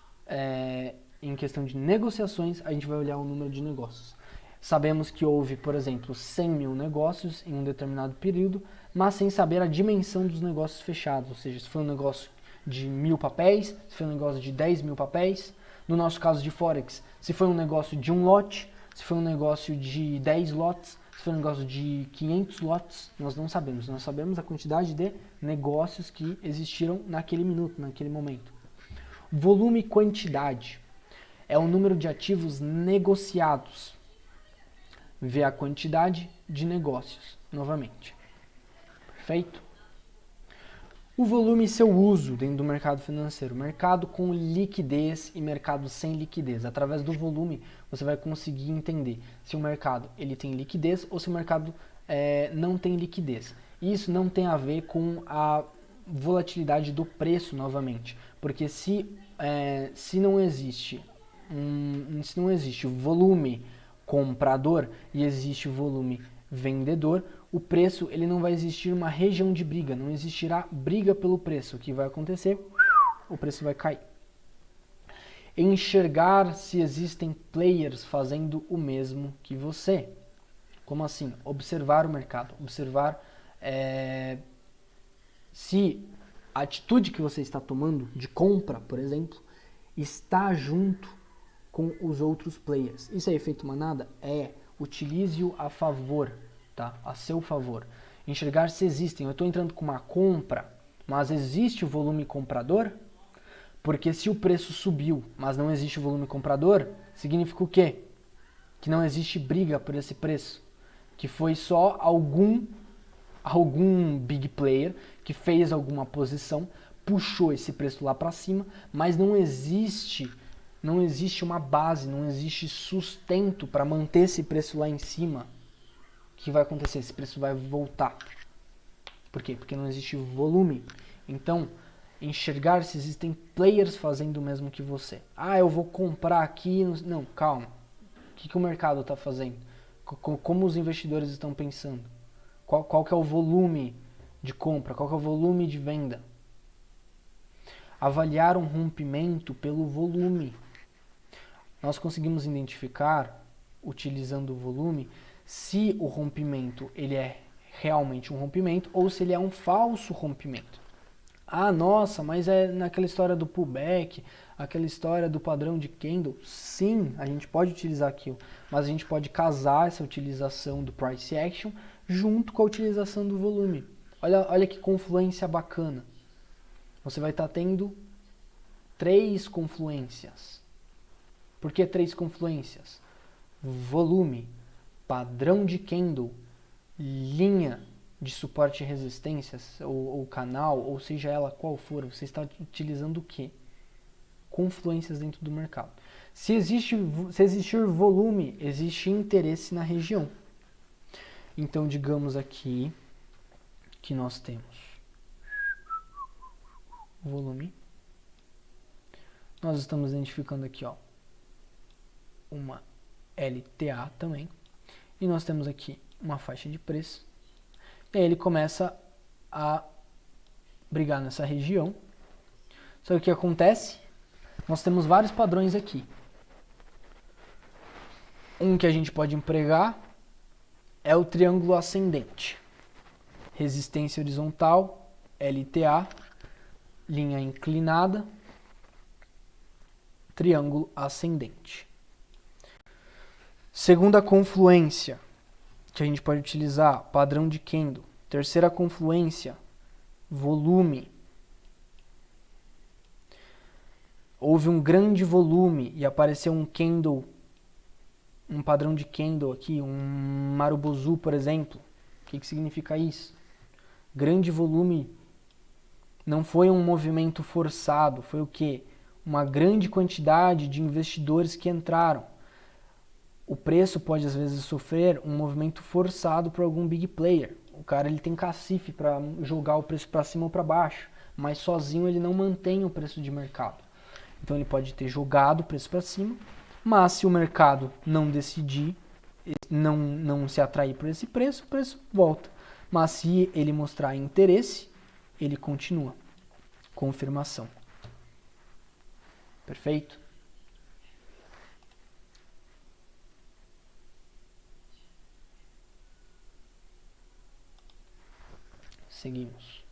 em questão de negociações, a gente vai olhar o número de negócios. Sabemos que houve, por exemplo, 100 mil negócios em um determinado período, mas sem saber a dimensão dos negócios fechados. Ou seja, se foi um negócio de 1000 papéis, se foi um negócio de 10 mil papéis. No nosso caso de Forex, se foi um negócio de um lote, se foi um negócio de 10 lotes, se foi um negócio de 500 lotes, nós não sabemos. Nós sabemos a quantidade de negócios que existiram naquele minuto, naquele momento. Volume e quantidade é o número de ativos negociados. Vê a quantidade de negócios, novamente. Perfeito? O volume e seu uso dentro do mercado financeiro. Mercado com liquidez e mercado sem liquidez. Através do volume, você vai conseguir entender se o mercado ele tem liquidez ou se o mercado não tem liquidez. Isso não tem a ver com a volatilidade do preço, novamente. Porque se não existe o volume comprador e existe o volume vendedor, o preço ele não vai existir uma região de briga, não existirá briga pelo preço. O que vai acontecer? O preço vai cair. Enxergar se existem players fazendo o mesmo que você. Como assim? Observar o mercado, observar se a atitude que você está tomando de compra, por exemplo, está junto com os outros players. Isso é efeito manada? Utilize-o a favor, tá? A seu favor. Enxergar se existem. Eu estou entrando com uma compra, mas existe o volume comprador? Porque se o preço subiu, mas não existe o volume comprador, significa o quê? Que não existe briga por esse preço. Que foi só algum big player que fez alguma posição, puxou esse preço lá para cima, mas não existe uma base, não existe sustento para manter esse preço lá em cima. O que vai acontecer? Esse preço vai voltar. Por quê? Porque não existe volume. Então, enxergar se existem players fazendo o mesmo que você. Eu vou comprar aqui. Não, calma. O que o mercado está fazendo? Como os investidores estão pensando? Qual que é o volume de compra? Qual que é o volume de venda? Avaliar um rompimento pelo volume. Nós conseguimos identificar, utilizando o volume, se o rompimento ele é realmente um rompimento ou se ele é um falso rompimento. Nossa, mas é naquela história do pullback, aquela história do padrão de candle. Sim, a gente pode utilizar aquilo, mas a gente pode casar essa utilização do price action junto com a utilização do volume. Olha que confluência bacana. Você vai estar tendo 3 confluências. Por que 3 confluências? Volume, padrão de candle, linha de suporte e resistências, ou canal, ou seja ela qual for, você está utilizando o quê? Confluências dentro do mercado. Se existir volume, existe interesse na região. Então, digamos aqui que nós temos volume. Nós estamos identificando aqui, uma LTA também. E nós temos aqui uma faixa de preço. E aí ele começa a brigar nessa região. Só que o que acontece? Nós temos vários padrões aqui. Um que a gente pode empregar é o triângulo ascendente. Resistência horizontal, LTA, linha inclinada, triângulo ascendente. Segunda confluência que a gente pode utilizar, padrão de candle. Terceira confluência, volume. Houve um grande volume e apareceu um candle, um padrão de candle aqui, um Marubozu, por exemplo. O que significa isso? Grande volume Não foi um movimento forçado, foi o quê? Uma grande quantidade de investidores que entraram. O preço pode às vezes sofrer um movimento forçado por algum big player. O cara ele tem cacife para jogar o preço para cima ou para baixo, mas sozinho ele não mantém o preço de mercado. Então ele pode ter jogado o preço para cima, mas se o mercado não decidir, não se atrair por esse preço, o preço volta. Mas se ele mostrar interesse, ele continua. Confirmação. Perfeito? Seguimos.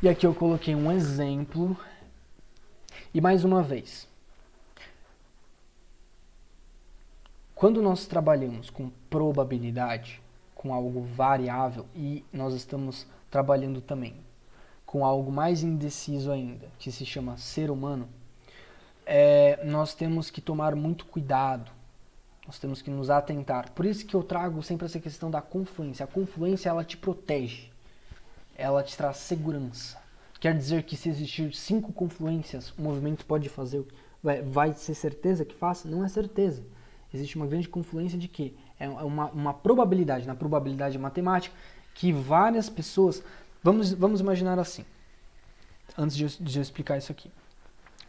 E aqui eu coloquei um exemplo. E mais uma vez, quando nós trabalhamos com probabilidade, com algo variável, e nós estamos trabalhando também com algo mais indeciso ainda, que se chama ser humano, nós temos que tomar muito cuidado, nós temos que nos atentar. Por isso que eu trago sempre essa questão da confluência. A confluência, ela te protege, ela te traz segurança. Quer dizer que se existir 5 confluências, o movimento pode fazer, vai ser certeza que faça? Não é certeza. Existe uma grande confluência de quê? É uma probabilidade, na probabilidade matemática, que várias pessoas... Vamos imaginar assim, antes de eu explicar isso aqui.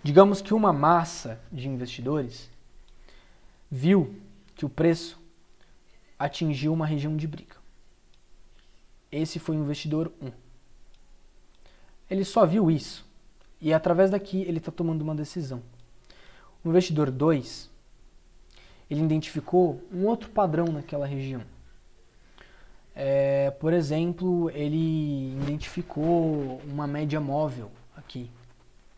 Digamos que uma massa de investidores viu que o preço atingiu uma região de briga. Esse foi o investidor 1. Ele só viu isso. E através daqui ele está tomando uma decisão. O investidor 2, ele identificou um outro padrão naquela região. Por exemplo, ele identificou uma média móvel aqui.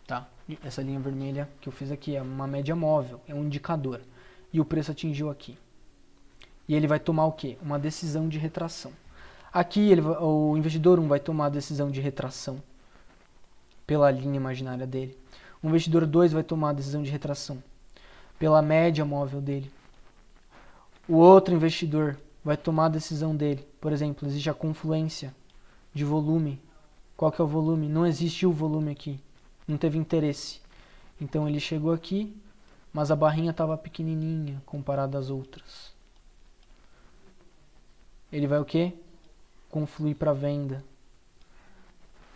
Tá? Essa linha vermelha que eu fiz aqui é uma média móvel, é um indicador. E o preço atingiu aqui. E ele vai tomar o quê? Uma decisão de retração. Aqui o investidor 1 vai tomar a decisão de retração pela linha imaginária dele. O investidor 2 vai tomar a decisão de retração pela média móvel dele. O outro investidor vai tomar a decisão dele. Por exemplo, existe a confluência de volume. Qual que é o volume? Não existiu o volume aqui. Não teve interesse. Então ele chegou aqui, mas a barrinha estava pequenininha comparada às outras. Ele vai o quê? Confluir para venda.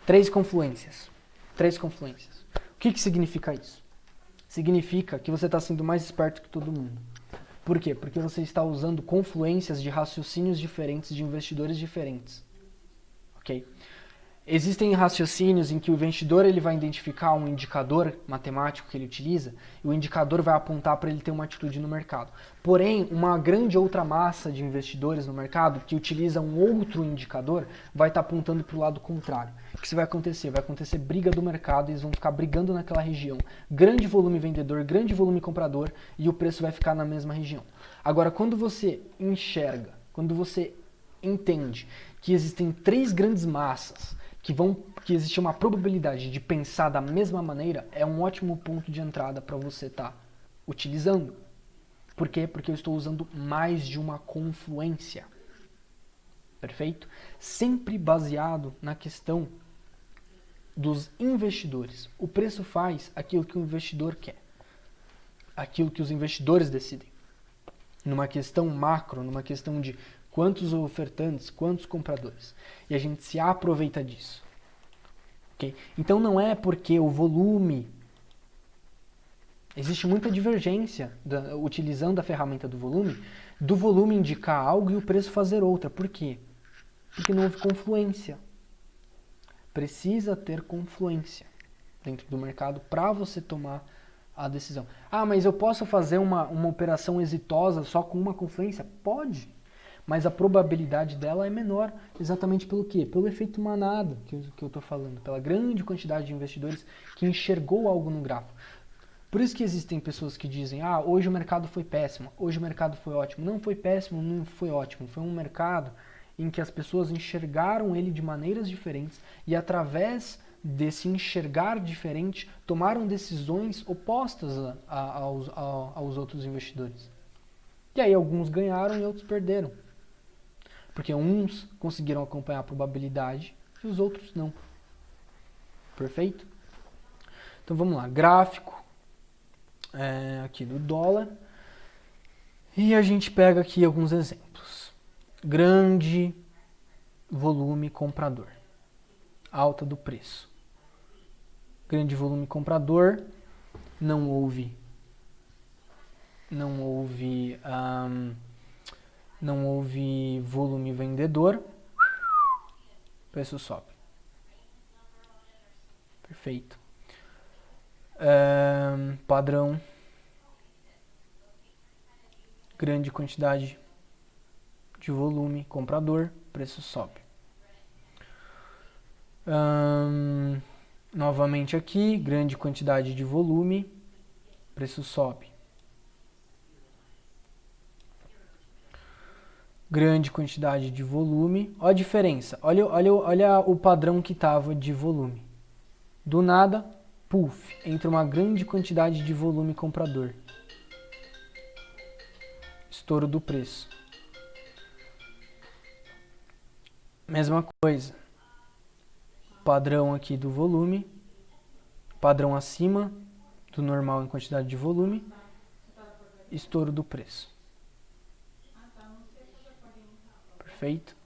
3 confluências. O que significa isso? Significa que você está sendo mais esperto que todo mundo. Por quê? Porque você está usando confluências de raciocínios diferentes, de investidores diferentes. Ok? Existem raciocínios em que o investidor ele vai identificar um indicador matemático que ele utiliza e o indicador vai apontar para ele ter uma atitude no mercado. Porém, uma grande outra massa de investidores no mercado que utiliza um outro indicador vai estar apontando para o lado contrário. O que vai acontecer? Vai acontecer briga do mercado, eles vão ficar brigando naquela região. Grande volume vendedor, grande volume comprador e o preço vai ficar na mesma região. Agora, quando você enxerga, quando você entende que existem 3 grandes massas que existe uma probabilidade de pensar da mesma maneira, é um ótimo ponto de entrada para você estar utilizando. Por quê? Porque eu estou usando mais de uma confluência. Perfeito? Sempre baseado na questão dos investidores. O preço faz aquilo que o investidor quer. Aquilo que os investidores decidem. Numa questão macro, numa questão de quantos ofertantes, quantos compradores. E a gente se aproveita disso. Okay? Então não é porque o volume... Existe muita divergência utilizando a ferramenta do volume indicar algo e o preço fazer outra. Por quê? Porque não houve confluência. Precisa ter confluência dentro do mercado para você tomar a decisão. Ah, mas eu posso fazer uma operação exitosa só com uma confluência? Pode. Mas a probabilidade dela é menor, exatamente pelo quê? Pelo efeito manada que eu estou falando, pela grande quantidade de investidores que enxergou algo no gráfico. Por isso que existem pessoas que dizem, hoje o mercado foi péssimo, hoje o mercado foi ótimo. Não foi péssimo, não foi ótimo. Foi um mercado em que as pessoas enxergaram ele de maneiras diferentes e através desse enxergar diferente, tomaram decisões opostas aos outros investidores. E aí alguns ganharam e outros perderam. Porque uns conseguiram acompanhar a probabilidade e os outros não. Perfeito? Então vamos lá, gráfico aqui do dólar. E a gente pega aqui alguns exemplos. Grande volume comprador. Alta do preço. Grande volume comprador. Não houve volume vendedor. Preço sobe. Perfeito. Padrão. Grande quantidade de volume comprador, preço sobe. Novamente aqui, grande quantidade de volume, preço sobe. Grande quantidade de volume, olha a diferença, olha o padrão que estava de volume. Do nada, puff, entra uma grande quantidade de volume comprador. Estouro do preço. Mesma coisa. Padrão aqui do volume. Padrão acima do normal em quantidade de volume. Estouro do preço. Perfeito?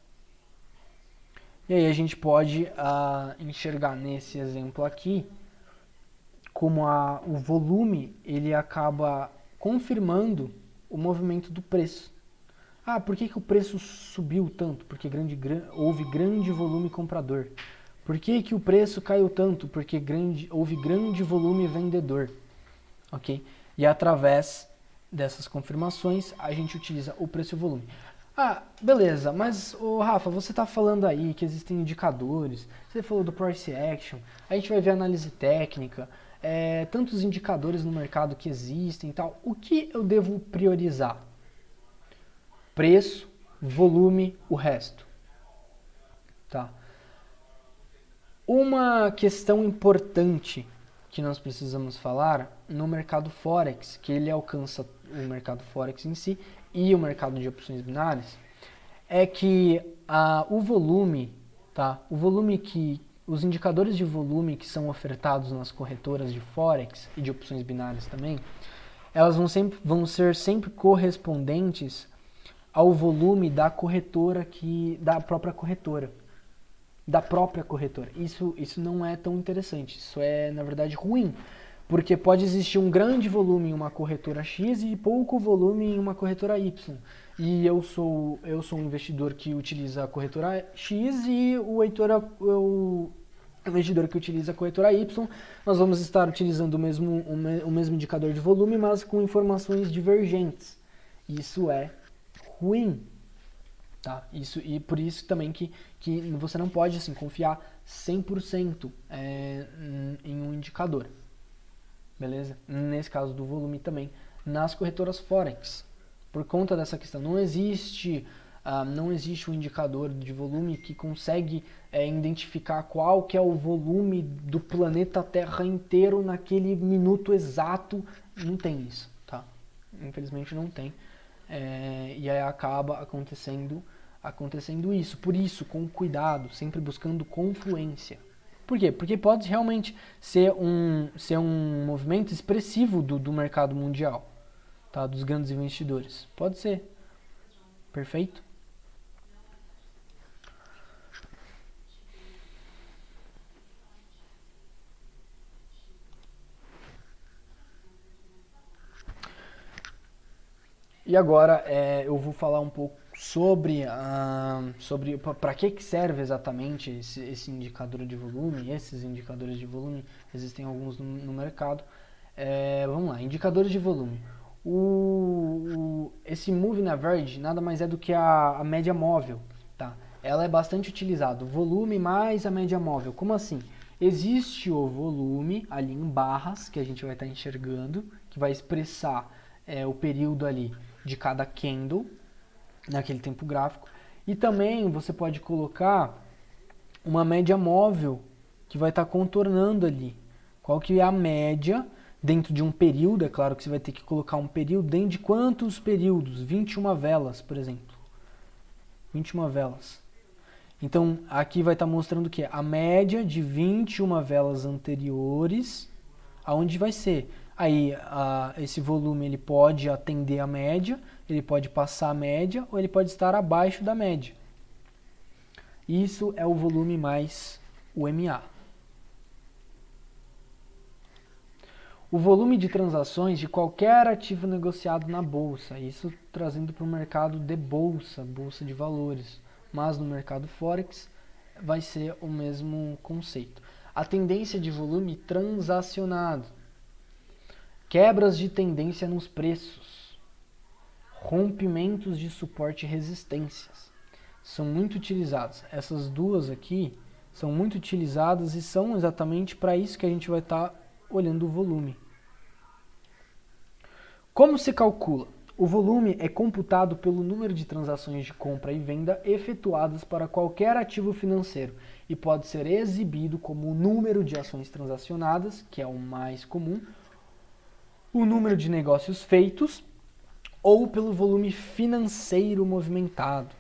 E aí a gente pode enxergar nesse exemplo aqui como o volume ele acaba confirmando o movimento do preço. Por que o preço subiu tanto? Porque houve grande volume comprador. Por que o preço caiu tanto? Porque houve grande volume vendedor. Ok? E através dessas confirmações, a gente utiliza o preço e o volume. Beleza, mas Rafa, você está falando aí que existem indicadores, você falou do price action, a gente vai ver análise técnica, tantos indicadores no mercado que existem e tal. O que eu devo priorizar? Preço, volume, o resto. Tá? Uma questão importante que nós precisamos falar no mercado Forex, que ele alcança o mercado Forex em si e o mercado de opções binárias, é que o volume, tá? Os indicadores de volume que são ofertados nas corretoras de Forex e de opções binárias também, elas vão ser sempre correspondentes ao volume da corretora da própria corretora. Isso não é tão interessante, isso é na verdade ruim, porque pode existir um grande volume em uma corretora X e pouco volume em uma corretora Y. E eu sou um investidor que utiliza a corretora X e o investidor que utiliza a corretora Y. Nós vamos estar utilizando o mesmo indicador de volume, mas com informações divergentes. Isso é ruim. Tá? E por isso também que você não pode assim, confiar 100% em um indicador. Beleza? Nesse caso do volume também, nas corretoras Forex. Por conta dessa questão, não existe um indicador de volume que consegue identificar qual que é o volume do planeta Terra inteiro naquele minuto exato. Não tem isso, tá? Infelizmente não tem. E aí acaba acontecendo isso. Por isso, com cuidado, sempre buscando confluência. Por quê? Porque pode realmente ser um movimento expressivo do mercado mundial, tá? Dos grandes investidores. Pode ser. Perfeito? E agora eu vou falar um pouco sobre para que serve exatamente esse indicador de volume. Esses indicadores de volume, existem alguns no mercado. Vamos lá, indicadores de volume. Esse Moving Average nada mais é do que a média móvel. Tá? Ela é bastante utilizada, o volume mais a média móvel. Como assim? Existe o volume ali em barras, que a gente vai estar enxergando, que vai expressar o período ali de cada candle, naquele tempo gráfico. E também você pode colocar uma média móvel que vai estar contornando ali. Qual que é a média dentro de um período? É claro que você vai ter que colocar um período dentro de quantos períodos? 21 velas, por exemplo. 21 velas. Então, aqui vai estar mostrando o quê? A média de 21 velas anteriores, aonde vai ser? Aí, esse volume ele pode atender a média, ele pode passar a média, ou ele pode estar abaixo da média. Isso é o volume mais o MA. O volume de transações de qualquer ativo negociado na bolsa, isso trazendo para o mercado de bolsa, bolsa de valores, mas no mercado Forex vai ser o mesmo conceito. A tendência de volume transacionado, quebras de tendência nos preços, rompimentos de suporte e resistências, são muito utilizados. Essas duas aqui são muito utilizadas e são exatamente para isso que a gente vai estar olhando o volume. Como se calcula? O volume é computado pelo número de transações de compra e venda efetuadas para qualquer ativo financeiro e pode ser exibido como o número de ações transacionadas, que é o mais comum, o número de negócios feitos ou pelo volume financeiro movimentado.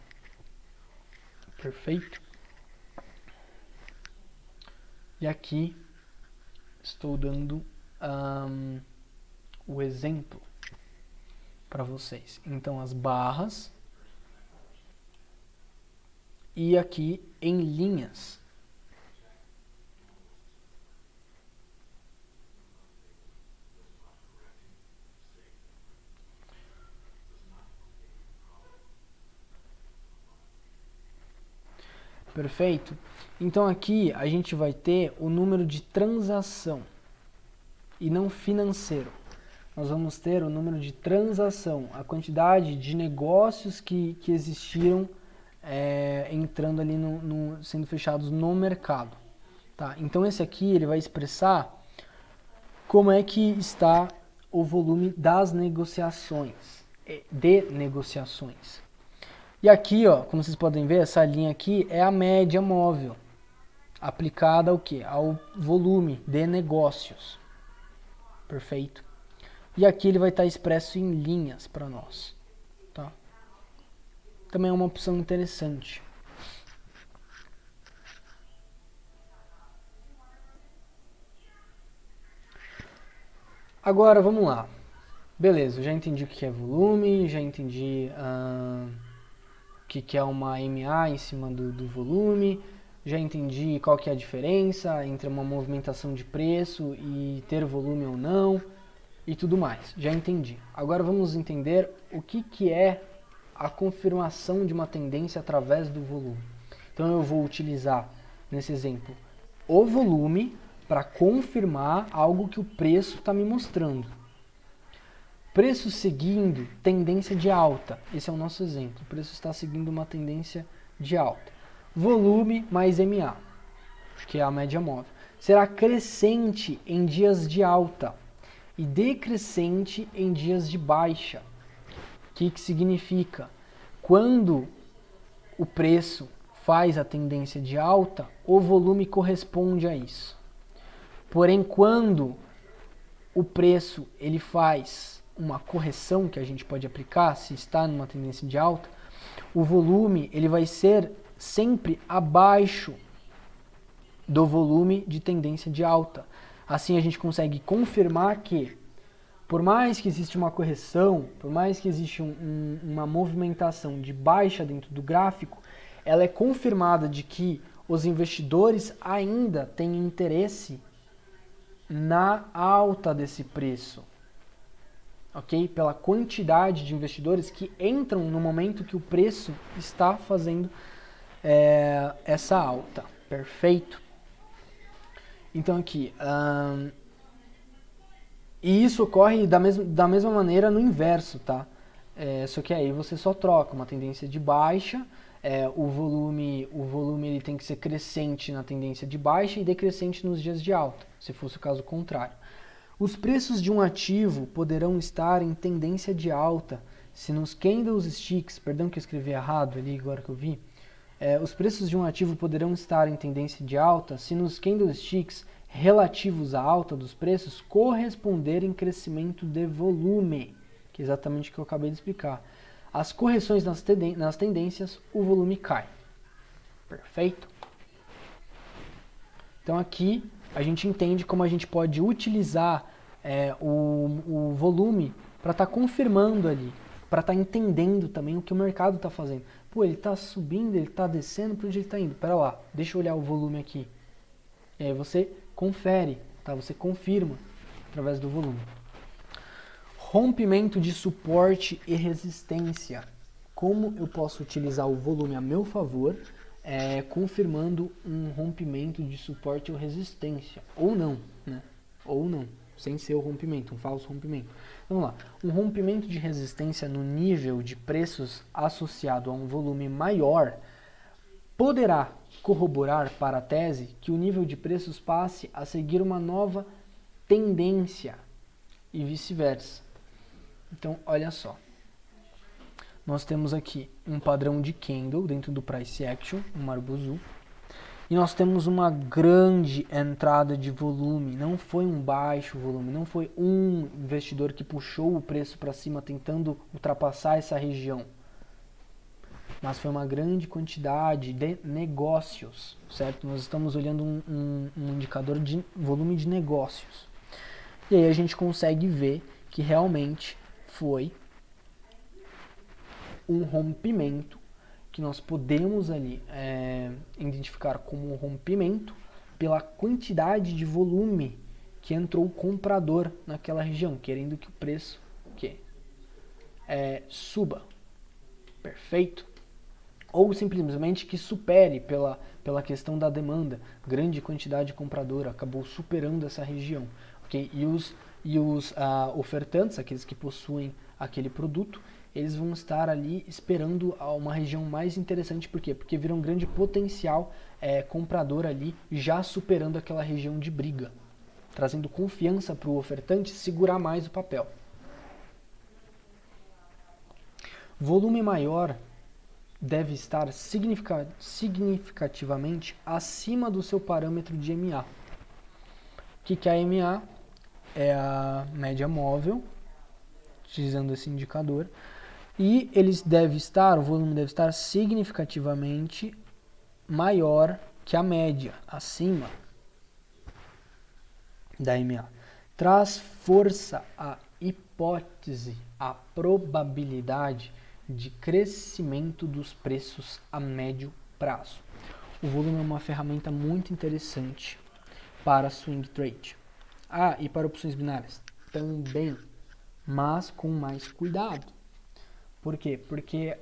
Perfeito? E aqui estou dando o exemplo para vocês. Então, as barras e aqui em linhas. Perfeito? Então aqui a gente vai ter o número de transação e não financeiro. Nós vamos ter o número de transação, a quantidade de negócios que existiram entrando ali, sendo fechados no mercado. Tá? Então esse aqui ele vai expressar como é que está o volume das negociações, de negociações. E aqui, ó, como vocês podem ver, essa linha aqui é a média móvel, aplicada ao quê? Ao volume de negócios. Perfeito? E aqui ele vai estar expresso em linhas para nós. Tá? Também é uma opção interessante. Agora, vamos lá. Beleza, eu já entendi o que é volume, já entendi o que é uma MA em cima do volume, já entendi qual que é a diferença entre uma movimentação de preço e ter volume ou não, e tudo mais. Já entendi. Agora vamos entender o que é a confirmação de uma tendência através do volume. Então eu vou utilizar, nesse exemplo, o volume para confirmar algo que o preço está me mostrando. Preço seguindo tendência de alta. Esse é o nosso exemplo. O preço está seguindo uma tendência de alta. Volume mais MA, que é a média móvel, será crescente em dias de alta e decrescente em dias de baixa. O que significa? Quando o preço faz a tendência de alta, o volume corresponde a isso. Porém, quando o preço ele faz uma correção que a gente pode aplicar, se está numa tendência de alta, o volume ele vai ser sempre abaixo do volume de tendência de alta. Assim a gente consegue confirmar que, por mais que exista uma correção, por mais que exista uma movimentação de baixa dentro do gráfico, ela é confirmada de que os investidores ainda têm interesse na alta desse preço. Ok? Pela quantidade de investidores que entram no momento que o preço está fazendo essa alta. Perfeito? Então aqui, e isso ocorre da mesma maneira no inverso, tá? Só que aí você só troca uma tendência de baixa, o volume ele tem que ser crescente na tendência de baixa e decrescente nos dias de alta, se fosse o caso contrário. Os preços de um ativo poderão estar em tendência de alta se nos candlesticks, perdão que eu escrevi errado ali agora que eu vi, os preços de um ativo poderão estar em tendência de alta se nos candlesticks relativos à alta dos preços corresponderem crescimento de volume, que é exatamente o que eu acabei de explicar. As correções nas tendências, o volume cai. Perfeito? Então aqui a gente entende como a gente pode utilizar o volume para estar confirmando ali, para estar entendendo também o que o mercado está fazendo. Pô, ele está subindo, ele está descendo, para onde ele está indo? Pera lá, deixa eu olhar o volume aqui. E aí você confere, tá? Você confirma através do volume. Rompimento de suporte e resistência. Como eu posso utilizar o volume a meu favor, confirmando um rompimento de suporte ou resistência. Ou não, né? Ou não, sem ser o rompimento, um falso rompimento. Vamos lá. Um rompimento de resistência no nível de preços associado a um volume maior poderá corroborar para a tese que o nível de preços passe a seguir uma nova tendência e vice-versa. Então, olha só. Nós temos aqui um padrão de candle dentro do Price Action, um Marubozu. E nós temos uma grande entrada de volume. Não foi um baixo volume, não foi um investidor que puxou o preço para cima tentando ultrapassar essa região. Mas foi uma grande quantidade de negócios, certo? Nós estamos olhando um indicador de volume de negócios. E aí a gente consegue ver que realmente foi um rompimento que nós podemos ali identificar como um rompimento pela quantidade de volume que entrou o comprador naquela região, querendo que o preço suba. Perfeito? Ou simplesmente que supere pela questão da demanda. Grande quantidade compradora acabou superando essa região. Okay? E os ofertantes, aqueles que possuem aquele produto, eles vão estar ali esperando uma região mais interessante. Por quê? Porque viram um grande potencial comprador ali, já superando aquela região de briga, trazendo confiança para o ofertante segurar mais o papel. Volume maior deve estar significativamente acima do seu parâmetro de MA. O que é a MA? É a média móvel, utilizando esse indicador. E o volume deve estar significativamente maior que a média, acima da MA. Traz força à hipótese, à probabilidade de crescimento dos preços a médio prazo. O volume é uma ferramenta muito interessante para swing trade. E para opções binárias também, mas com mais cuidado. Por quê? Porque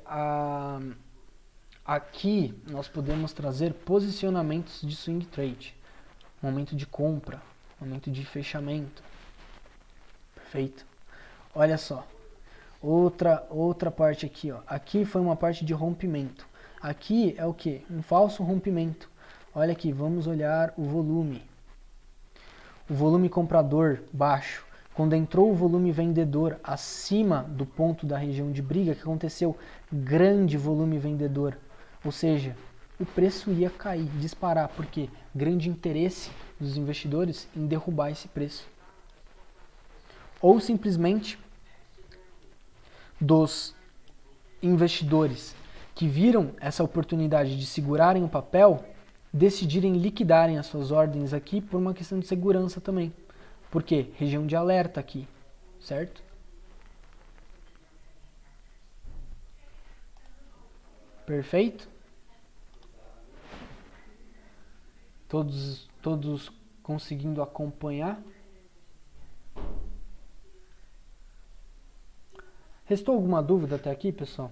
aqui nós podemos trazer posicionamentos de swing trade. Momento de compra, momento de fechamento. Perfeito? Olha só. Outra parte aqui, ó. Aqui foi uma parte de rompimento. Aqui é o que? Um falso rompimento. Olha aqui, vamos olhar o volume. O volume comprador baixo. Quando entrou o volume vendedor acima do ponto da região de briga, que aconteceu? Grande volume vendedor. Ou seja, o preço ia cair, disparar. Por quê? Grande interesse dos investidores em derrubar esse preço. Ou simplesmente dos investidores que viram essa oportunidade de segurarem o papel, decidirem liquidarem as suas ordens aqui por uma questão de segurança também. Por quê? Região de alerta aqui, certo? Perfeito? Todos conseguindo acompanhar? Restou alguma dúvida até aqui, pessoal?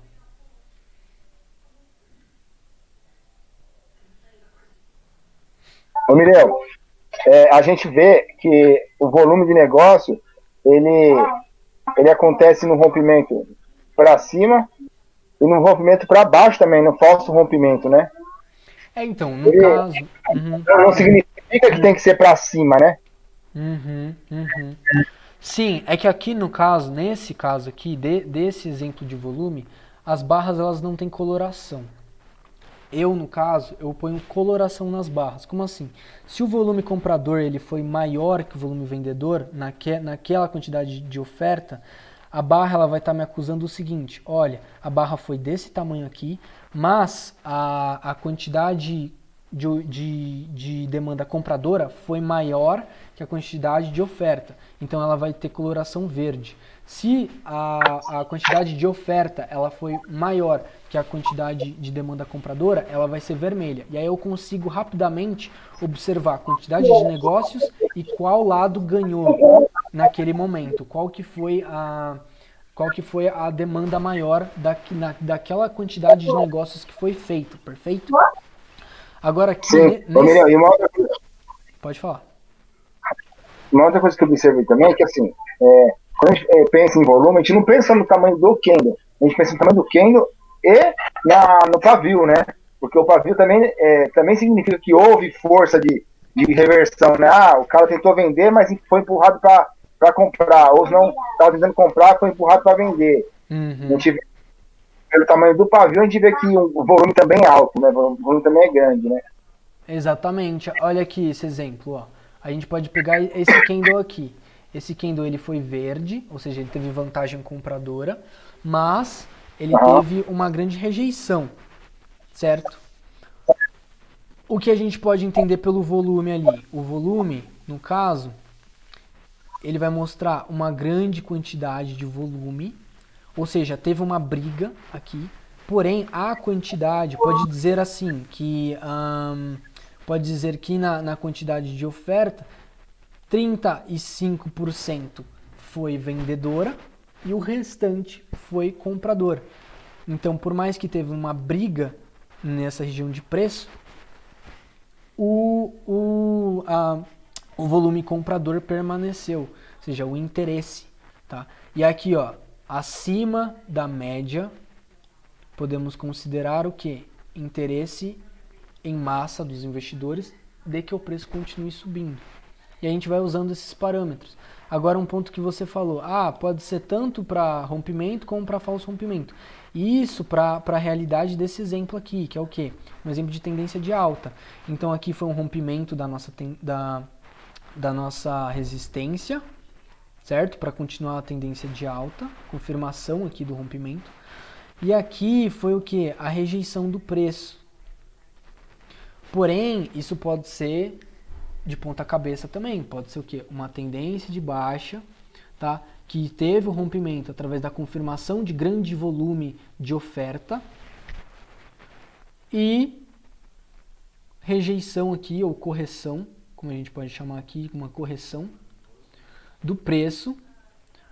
Ô, Mirel, a gente vê que o volume de negócio, ele acontece no rompimento para cima e no rompimento para baixo também, no falso rompimento, né? Então, no caso... Não significa que tem que ser para cima, né? Sim, é que aqui no caso, nesse caso aqui, desse exemplo de volume, as barras elas não têm coloração. No caso, eu ponho coloração nas barras. Como assim? Se o volume comprador ele foi maior que o volume vendedor, naquela quantidade de oferta, A barra ela vai estar me acusando o seguinte, olha, a barra foi desse tamanho aqui, mas a quantidade de demanda compradora foi maior que a quantidade de oferta. Então ela vai ter coloração verde. Se a quantidade de oferta ela foi maior que a quantidade de demanda compradora, ela vai ser vermelha. E aí eu consigo rapidamente observar a quantidade de negócios e qual lado ganhou naquele momento, qual que foi a demanda maior daquela quantidade de negócios que foi feito, perfeito? Agora aqui, Sim. Ô, Miriam, e pode falar. uma outra coisa que eu observei também é que, assim, quando a gente pensa em volume, a gente não pensa no tamanho do candle, a gente pensa no tamanho do candle e no pavio, né? Porque o pavio também significa que houve força de reversão, né? O cara tentou vender, mas foi empurrado para comprar, ou não, estava tentando comprar, foi empurrado para vender. A gente vê, pelo tamanho do pavio, a gente vê que o volume também é alto, né? O volume também é grande, né? Exatamente. Olha aqui esse exemplo, ó. A gente pode pegar esse candle aqui. Esse candle ele foi verde, ou seja, ele teve vantagem compradora, mas ele teve uma grande rejeição, certo? O que a gente pode entender pelo volume ali? O volume, no caso, ele vai mostrar uma grande quantidade de volume, ou seja, teve uma briga aqui, porém a quantidade, pode dizer assim, que na quantidade de oferta, 35% foi vendedora e o restante foi comprador. Então, por mais que teve uma briga nessa região de preço, o volume comprador permaneceu, ou seja, o interesse, tá? E aqui, ó, acima da média, podemos considerar o que? Interesse em massa dos investidores de que o preço continue subindo. E a gente vai usando esses parâmetros. Agora um ponto que você falou, pode ser tanto para rompimento como para falso rompimento. Isso para a realidade desse exemplo aqui, que é o quê? Um exemplo de tendência de alta. Então aqui foi um rompimento da nossa resistência, certo? Para continuar a tendência de alta, confirmação aqui do rompimento. E aqui foi o quê? A rejeição do preço. Porém, isso pode ser de ponta cabeça também, pode ser o quê? Uma tendência de baixa, tá? Que teve o rompimento através da confirmação de grande volume de oferta e rejeição aqui, ou correção, como a gente pode chamar aqui, uma correção do preço,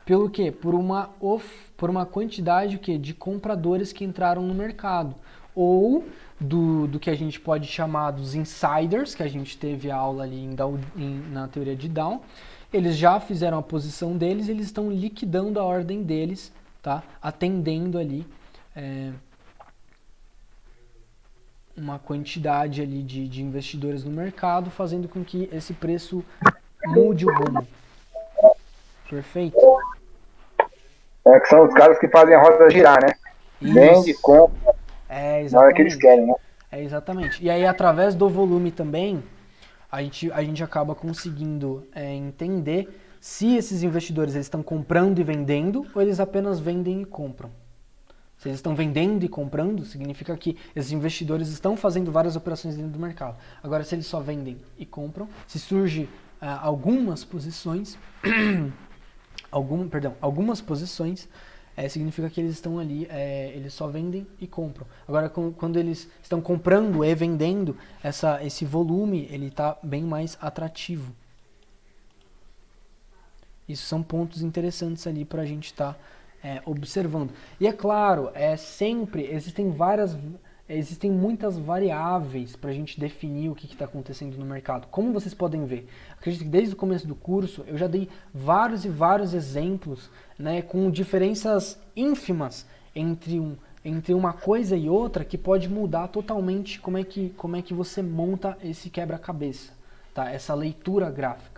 pelo quê? Por uma quantidade o quê? De compradores que entraram no mercado, ou do que a gente pode chamar dos insiders, que a gente teve a aula ali na teoria de Down. Eles já fizeram a posição deles, eles estão liquidando a ordem deles, tá? Atendendo ali uma quantidade ali de investidores no mercado, fazendo com que esse preço mude o rumo. Perfeito? Que são os caras que fazem a roda girar, né? Vende, compra, na hora que eles querem, né? Exatamente. E aí, através do volume também, a gente acaba conseguindo entender se esses investidores eles estão comprando e vendendo, ou eles apenas vendem e compram. Se eles estão vendendo e comprando, significa que esses investidores estão fazendo várias operações dentro do mercado. Agora, se eles só vendem e compram, se surge algumas posições, significa que eles estão ali, eles só vendem e compram. Agora, quando eles estão comprando e vendendo, esse volume ele está bem mais atrativo. Isso são pontos interessantes ali para a gente estar observando. E é claro, existem muitas variáveis para a gente definir o que está acontecendo no mercado. Como vocês podem ver, acredito que desde o começo do curso eu já dei vários e vários exemplos, né, com diferenças ínfimas entre uma coisa e outra que pode mudar totalmente como é que você monta esse quebra-cabeça, tá? Essa leitura gráfica.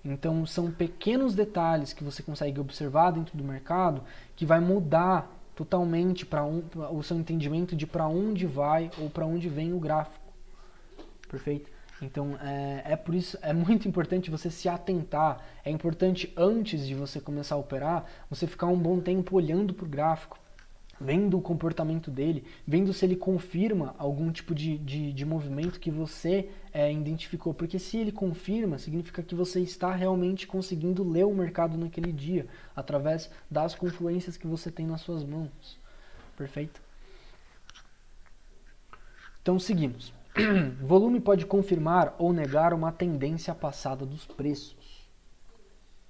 Então são pequenos detalhes que você consegue observar dentro do mercado que vai mudar totalmente o seu entendimento de para onde vai ou para onde vem o gráfico. Perfeito? Então, por isso, é muito importante você se atentar. É importante, antes de você começar a operar, você ficar um bom tempo olhando para o gráfico, vendo o comportamento dele, vendo se ele confirma algum tipo de movimento que você identificou. Porque se ele confirma, significa que você está realmente conseguindo ler o mercado naquele dia, através das confluências que você tem nas suas mãos. Perfeito? Então, seguimos. Volume pode confirmar ou negar uma tendência passada dos preços.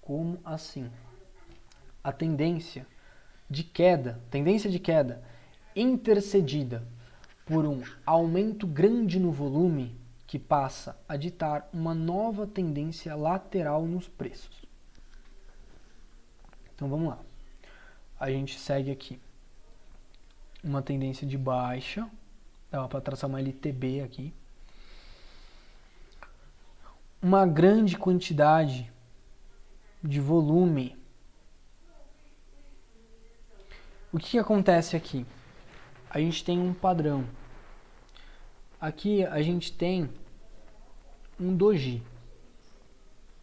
Como assim? A tendência de queda intercedida por um aumento grande no volume que passa a ditar uma nova tendência lateral nos preços. Então vamos lá. A gente segue aqui uma tendência de baixa. Dá para traçar uma LTB aqui. Uma grande quantidade de volume. O que acontece aqui? A gente tem um padrão. Aqui a gente tem um doji.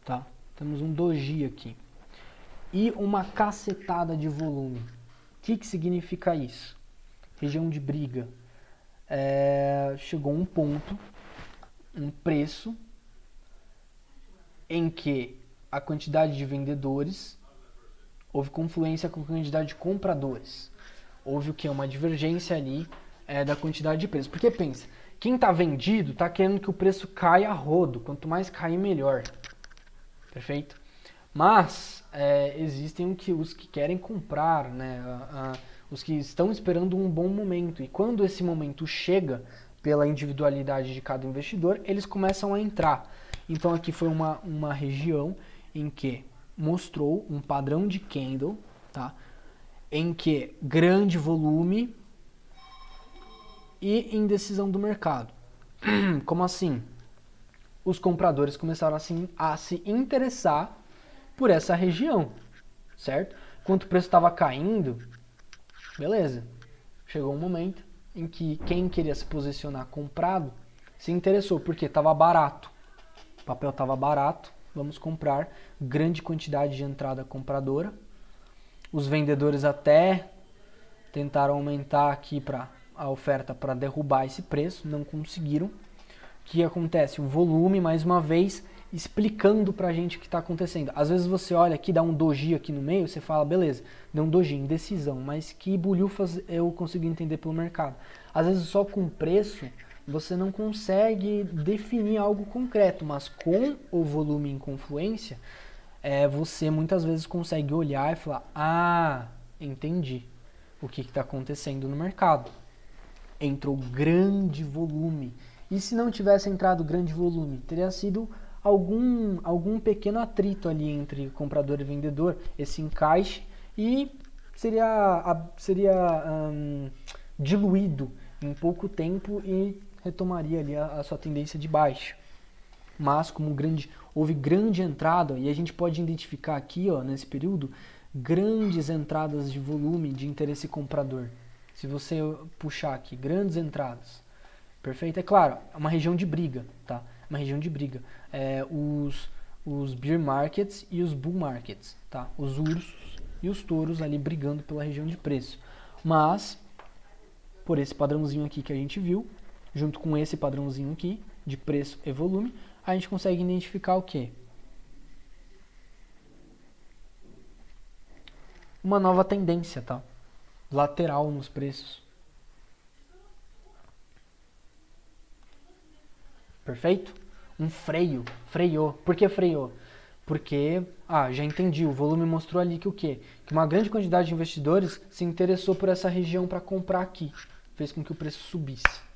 Tá? Temos um doji aqui. E uma cacetada de volume. O que significa isso? Região de briga. Chegou um ponto, um preço, em que a quantidade de vendedores houve confluência com a quantidade de compradores. Houve o que? Uma divergência ali da quantidade de preço. Porque pensa, quem está vendido está querendo que o preço caia a rodo. Quanto mais cair, melhor. Perfeito? Mas existem os que querem comprar, né? Os que estão esperando um bom momento. E quando esse momento chega, pela individualidade de cada investidor, eles começam a entrar. Então aqui foi uma região em que mostrou um padrão de candle, tá? Em que grande volume e indecisão do mercado. Como assim? Os compradores começaram assim, a se interessar por essa região, certo? Enquanto o preço estava caindo, beleza. Chegou um momento em que quem queria se posicionar comprado se interessou, porque estava barato. O papel estava barato, vamos comprar. Grande quantidade de entrada compradora. Os vendedores até tentaram aumentar aqui a oferta para derrubar esse preço, não conseguiram. O que acontece? O volume, mais uma vez, explicando pra gente o que está acontecendo. Às vezes você olha aqui, dá um doji aqui no meio, você fala, beleza, deu um doji, indecisão, mas que bulhufas eu consigo entender pelo mercado. Às vezes só com preço você não consegue definir algo concreto, mas com o volume em confluência, você muitas vezes consegue olhar e falar, entendi o que está acontecendo no mercado. Entrou grande volume. E se não tivesse entrado grande volume, teria sido algum pequeno atrito ali entre comprador e vendedor, esse encaixe, e seria diluído em pouco tempo e retomaria ali a sua tendência de baixa. Mas como houve grande entrada, e a gente pode identificar aqui, nesse período, grandes entradas de volume de interesse comprador. Se você puxar aqui, grandes entradas. Perfeito? É claro, é uma região de briga, tá? Uma região de briga. Os bear markets e os bull markets, tá? Os ursos e os touros ali brigando pela região de preço. Mas, por esse padrãozinho aqui que a gente viu, junto com esse padrãozinho aqui, de preço e volume, a gente consegue identificar o quê? Uma nova tendência, tá? Lateral nos preços. Perfeito? Um freio. Freou. Por que freou? Porque, já entendi, o volume mostrou ali que o quê? Que uma grande quantidade de investidores se interessou por essa região para comprar aqui. Fez com que o preço subisse.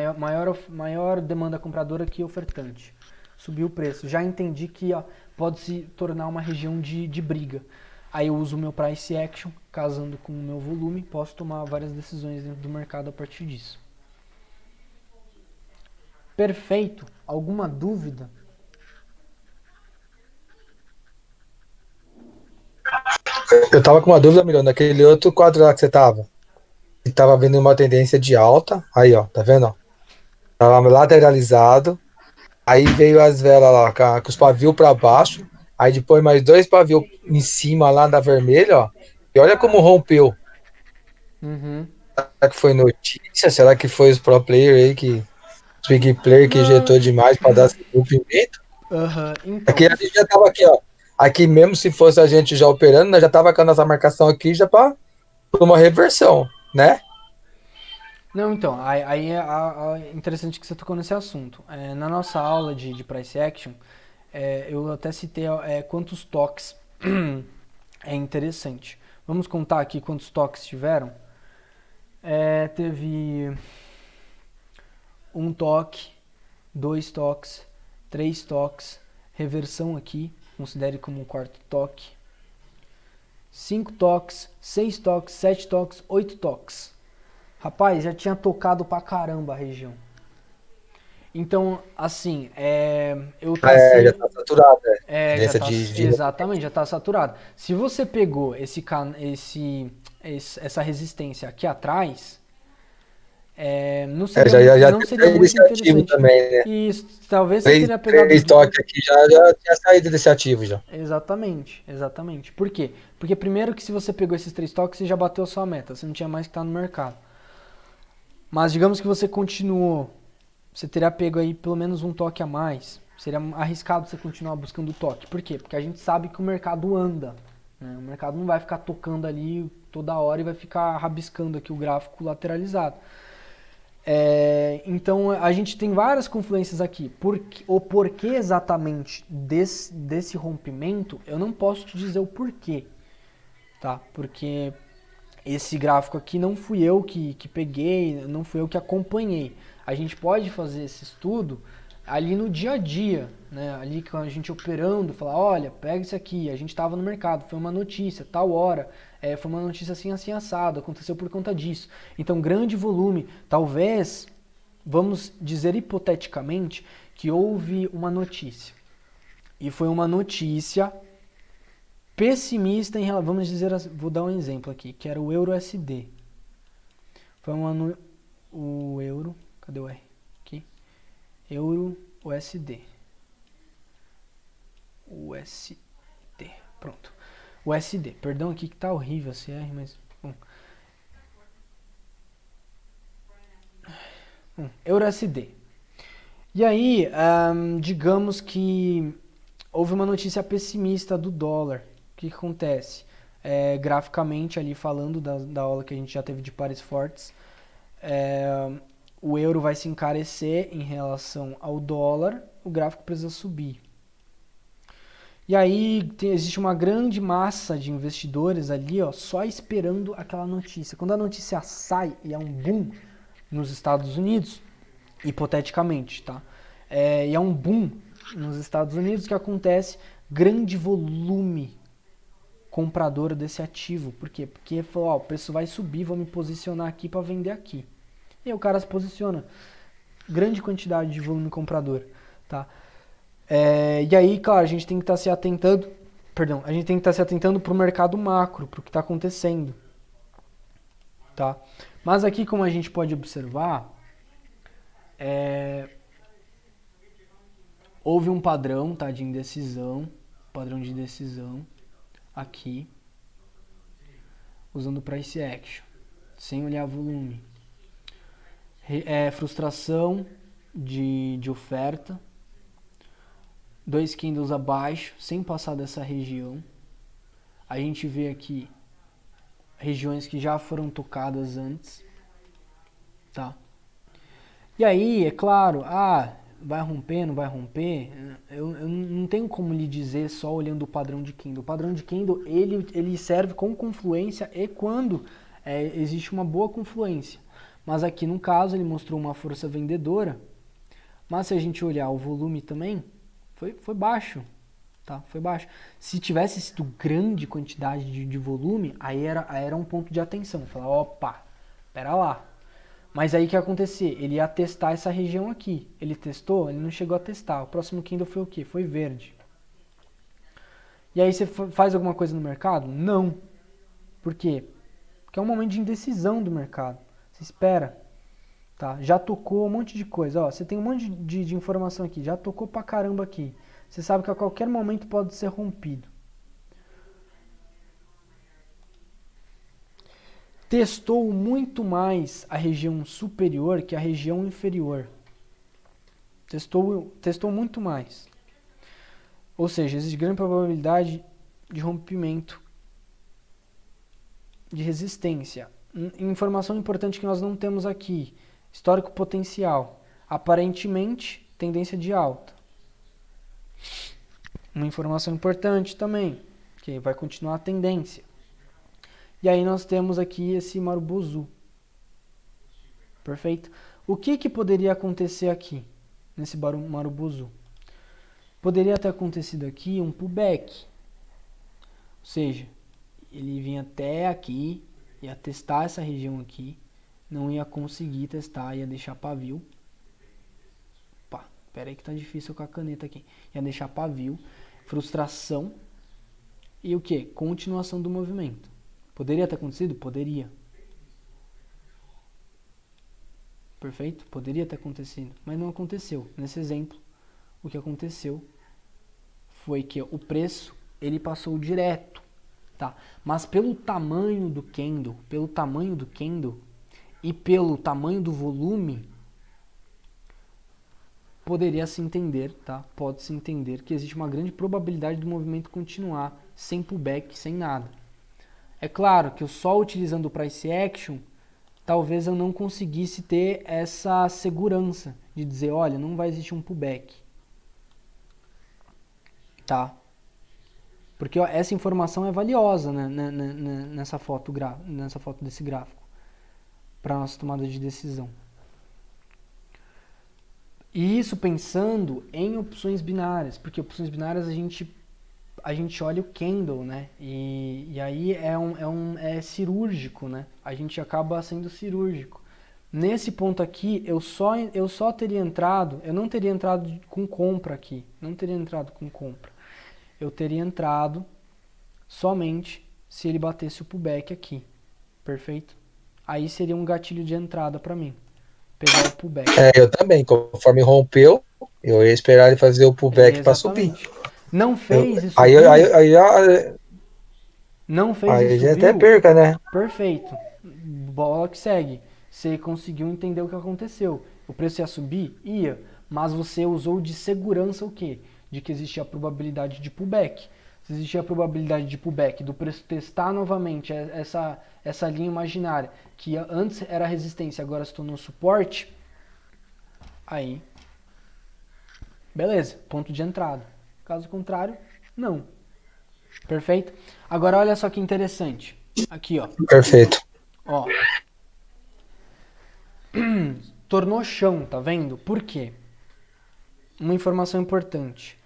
Maior demanda compradora que ofertante. Subiu o preço. Já entendi que pode se tornar uma região de briga. Aí eu uso o meu price action, casando com o meu volume, posso tomar várias decisões dentro do mercado a partir disso. Perfeito? Alguma dúvida? Eu tava com uma dúvida, Milão, naquele outro quadro lá que você tava. Você tava vendo uma tendência de alta. Aí, ó, tá vendo? Ó? tava lateralizado. Aí veio as velas lá, com os pavios para baixo. Aí depois mais dois pavios em cima lá da vermelha, ó. E olha como rompeu. Uhum. Será que foi notícia? Será que foi os pro player aí que os big player que Não. injetou demais para dar esse rompimento? Aham. Aqui Então. a gente já tava aqui, ó. Aqui mesmo se fosse a gente já operando, nós já tava com a nossa marcação aqui já para uma reversão, né? Não, então, aí é interessante que você tocou nesse assunto. Na nossa aula de price action, eu até citei quantos toques é interessante. Vamos contar aqui quantos toques tiveram? Teve um toque, dois toques, três toques, reversão aqui, considere como um quarto toque, 5 toques, 6 toques, 7 toques, 8 toques. Rapaz, já tinha tocado pra caramba a região. Então, assim, eu Já tracei. tá saturado, né? Já Tendência tá. de Exatamente, já tá saturado. Se você pegou essa resistência aqui atrás, não seria, já não teve seria saída muito desse ativo interessante. também, né? E talvez você Três, teria pegado. três toques aqui já tinha saído desse ativo já. Exatamente, exatamente. Por quê? Porque primeiro que se você pegou esses 3 toques, você já bateu a sua meta, você não tinha mais que estar no mercado. Mas digamos que você continuou, você teria pego aí pelo menos um toque a mais. Seria arriscado você continuar buscando o toque. Por quê? Porque a gente sabe que o mercado anda, né? O mercado não vai ficar tocando ali toda hora e vai ficar rabiscando aqui o gráfico lateralizado. Então a gente tem várias confluências aqui. O porquê exatamente desse rompimento, eu não posso te dizer o porquê, tá? Porque esse gráfico aqui não fui eu que peguei, não fui eu que acompanhei. A gente pode fazer esse estudo ali no dia a dia, né? Ali com a gente operando, falar, olha, pega isso aqui, a gente estava no mercado, foi uma notícia, tal hora, foi uma notícia assim, assim, assado, aconteceu por conta disso. Então, grande volume, talvez, vamos dizer hipoteticamente, que houve uma notícia. E foi uma notícia pessimista em relação, vamos dizer, vou dar um exemplo aqui, que era o euro-USD. Foi o euro, cadê o R? Aqui. Euro-USD. USD. Pronto. USD. Perdão aqui que tá horrível a CR, mas bom. Euro-USD. E aí, digamos que houve uma notícia pessimista do dólar. O que acontece? Graficamente ali falando da aula que a gente já teve de pares fortes, o euro vai se encarecer em relação ao dólar, o gráfico precisa subir. E aí existe uma grande massa de investidores ali, ó, só esperando aquela notícia. Quando a notícia sai e é um boom nos Estados Unidos, hipoteticamente, tá? E é um boom nos Estados Unidos que acontece grande volume comprador desse ativo. Por quê? Porque falou, ó, o preço vai subir, vou me posicionar aqui para vender aqui. E aí o cara se posiciona. Grande quantidade de volume comprador, tá? E aí, claro, a gente tem que estar se atentando, a gente tem que estar se atentando para o mercado macro, para o que está acontecendo, tá? Mas aqui, como a gente pode observar, houve um padrão, tá, de indecisão, padrão de indecisão aqui, usando price action, sem olhar volume. Frustração de oferta, 2 candles abaixo, sem passar dessa região. A gente vê aqui regiões que já foram tocadas antes, tá? E aí, é claro, vai romper, não vai romper? Eu não tenho como lhe dizer só olhando o padrão de candle. O padrão de candle, ele serve com confluência e quando existe uma boa confluência. Mas aqui, no caso, ele mostrou uma força vendedora. Mas se a gente olhar o volume também, foi baixo, tá? Foi baixo. Se tivesse sido grande quantidade de volume, aí era um ponto de atenção. Falar, opa, pera lá. Mas aí o que ia acontecer? Ele ia testar essa região aqui. Ele testou? Ele não chegou a testar. O próximo candle foi o quê? Foi verde. E aí você faz alguma coisa no mercado? Não. Por quê? Porque é um momento de indecisão do mercado. Você espera. Tá? Já tocou um monte de coisa. Ó, você tem um monte de informação aqui. Já tocou pra caramba aqui. Você sabe que a qualquer momento pode ser rompido. Testou muito mais a região superior que a região inferior. Testou muito mais. Ou seja, existe grande probabilidade de rompimento de resistência. Informação importante que nós não temos aqui. Histórico potencial. Aparentemente, tendência de alta. Uma informação importante também, que vai continuar a tendência. E aí nós temos aqui esse Marubozu. Perfeito? O que poderia acontecer aqui, nesse Marubozu? Poderia ter acontecido aqui um pullback. Ou seja, ele vinha até aqui, ia testar essa região aqui, não ia conseguir testar, ia deixar pavio. Opa, pera aí que tá difícil com a caneta aqui. Ia deixar pavio, frustração e o que? Continuação do movimento. Poderia ter acontecido? Poderia. Perfeito? Poderia ter acontecido, mas não aconteceu. Nesse exemplo, o que aconteceu foi que o preço, ele passou direto, tá? Mas pelo tamanho do candle e pelo tamanho do volume, poderia se entender, tá? Pode-se entender que existe uma grande probabilidade do movimento continuar sem pullback, sem nada. É claro que eu só utilizando o price action, talvez eu não conseguisse ter essa segurança de dizer, olha, não vai existir um pullback. Tá? Porque ó, essa informação é valiosa, né, nessa foto desse gráfico para nossa tomada de decisão. E isso pensando em opções binárias, porque opções binárias a gente olha o candle, né? E aí é cirúrgico, né? A gente acaba sendo cirúrgico. Nesse ponto aqui, eu só teria entrado, eu não teria entrado com compra aqui, não teria entrado com compra. Eu teria entrado somente se ele batesse o pullback aqui, perfeito? Aí seria um gatilho de entrada para mim, pegar o pullback. Eu também, conforme rompeu, eu ia esperar ele fazer o pullback para subir. Não fez isso. Não fez aí e já subiu. até perca, né? Perfeito. Bola que segue. Você conseguiu entender o que aconteceu. O preço ia subir? Ia. Mas você usou de segurança o quê? De que existia a probabilidade de pullback. Se existia a probabilidade de pullback, do preço testar novamente essa linha imaginária, que antes era resistência, agora se tornou suporte, aí, beleza, ponto de entrada. Caso contrário, não. Perfeito? Agora olha só que interessante. Aqui, ó. Perfeito. Ó. Tornou chão, tá vendo? Por quê? Uma informação importante.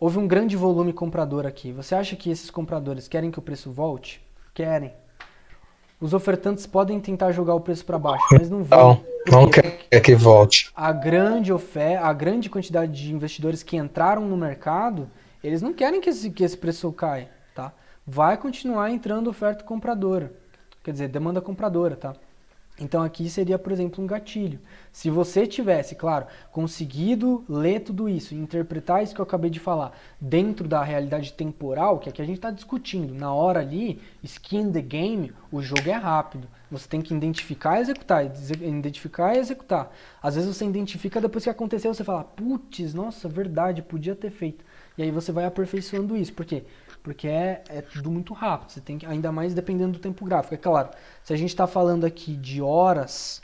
Houve um grande volume comprador aqui. Você acha que esses compradores querem que o preço volte? Querem. Os ofertantes podem tentar jogar o preço para baixo, mas não vão. Não quer que volte. A grande quantidade de investidores que entraram no mercado, eles não querem que esse preço caia, tá? Vai continuar entrando oferta compradora. Quer dizer, demanda compradora, tá? Então aqui seria, por exemplo, um gatilho. Se você tivesse, claro, conseguido ler tudo isso, interpretar isso que eu acabei de falar, dentro da realidade temporal, que aqui a gente está discutindo, na hora ali, skin the game, o jogo é rápido. Você tem que identificar e executar. Às vezes você identifica, depois que aconteceu, você fala, putz, nossa, verdade, podia ter feito. E aí você vai aperfeiçoando isso. Por quê? Porque é tudo muito rápido, você tem que, ainda mais dependendo do tempo gráfico. É claro, se a gente está falando aqui de horas,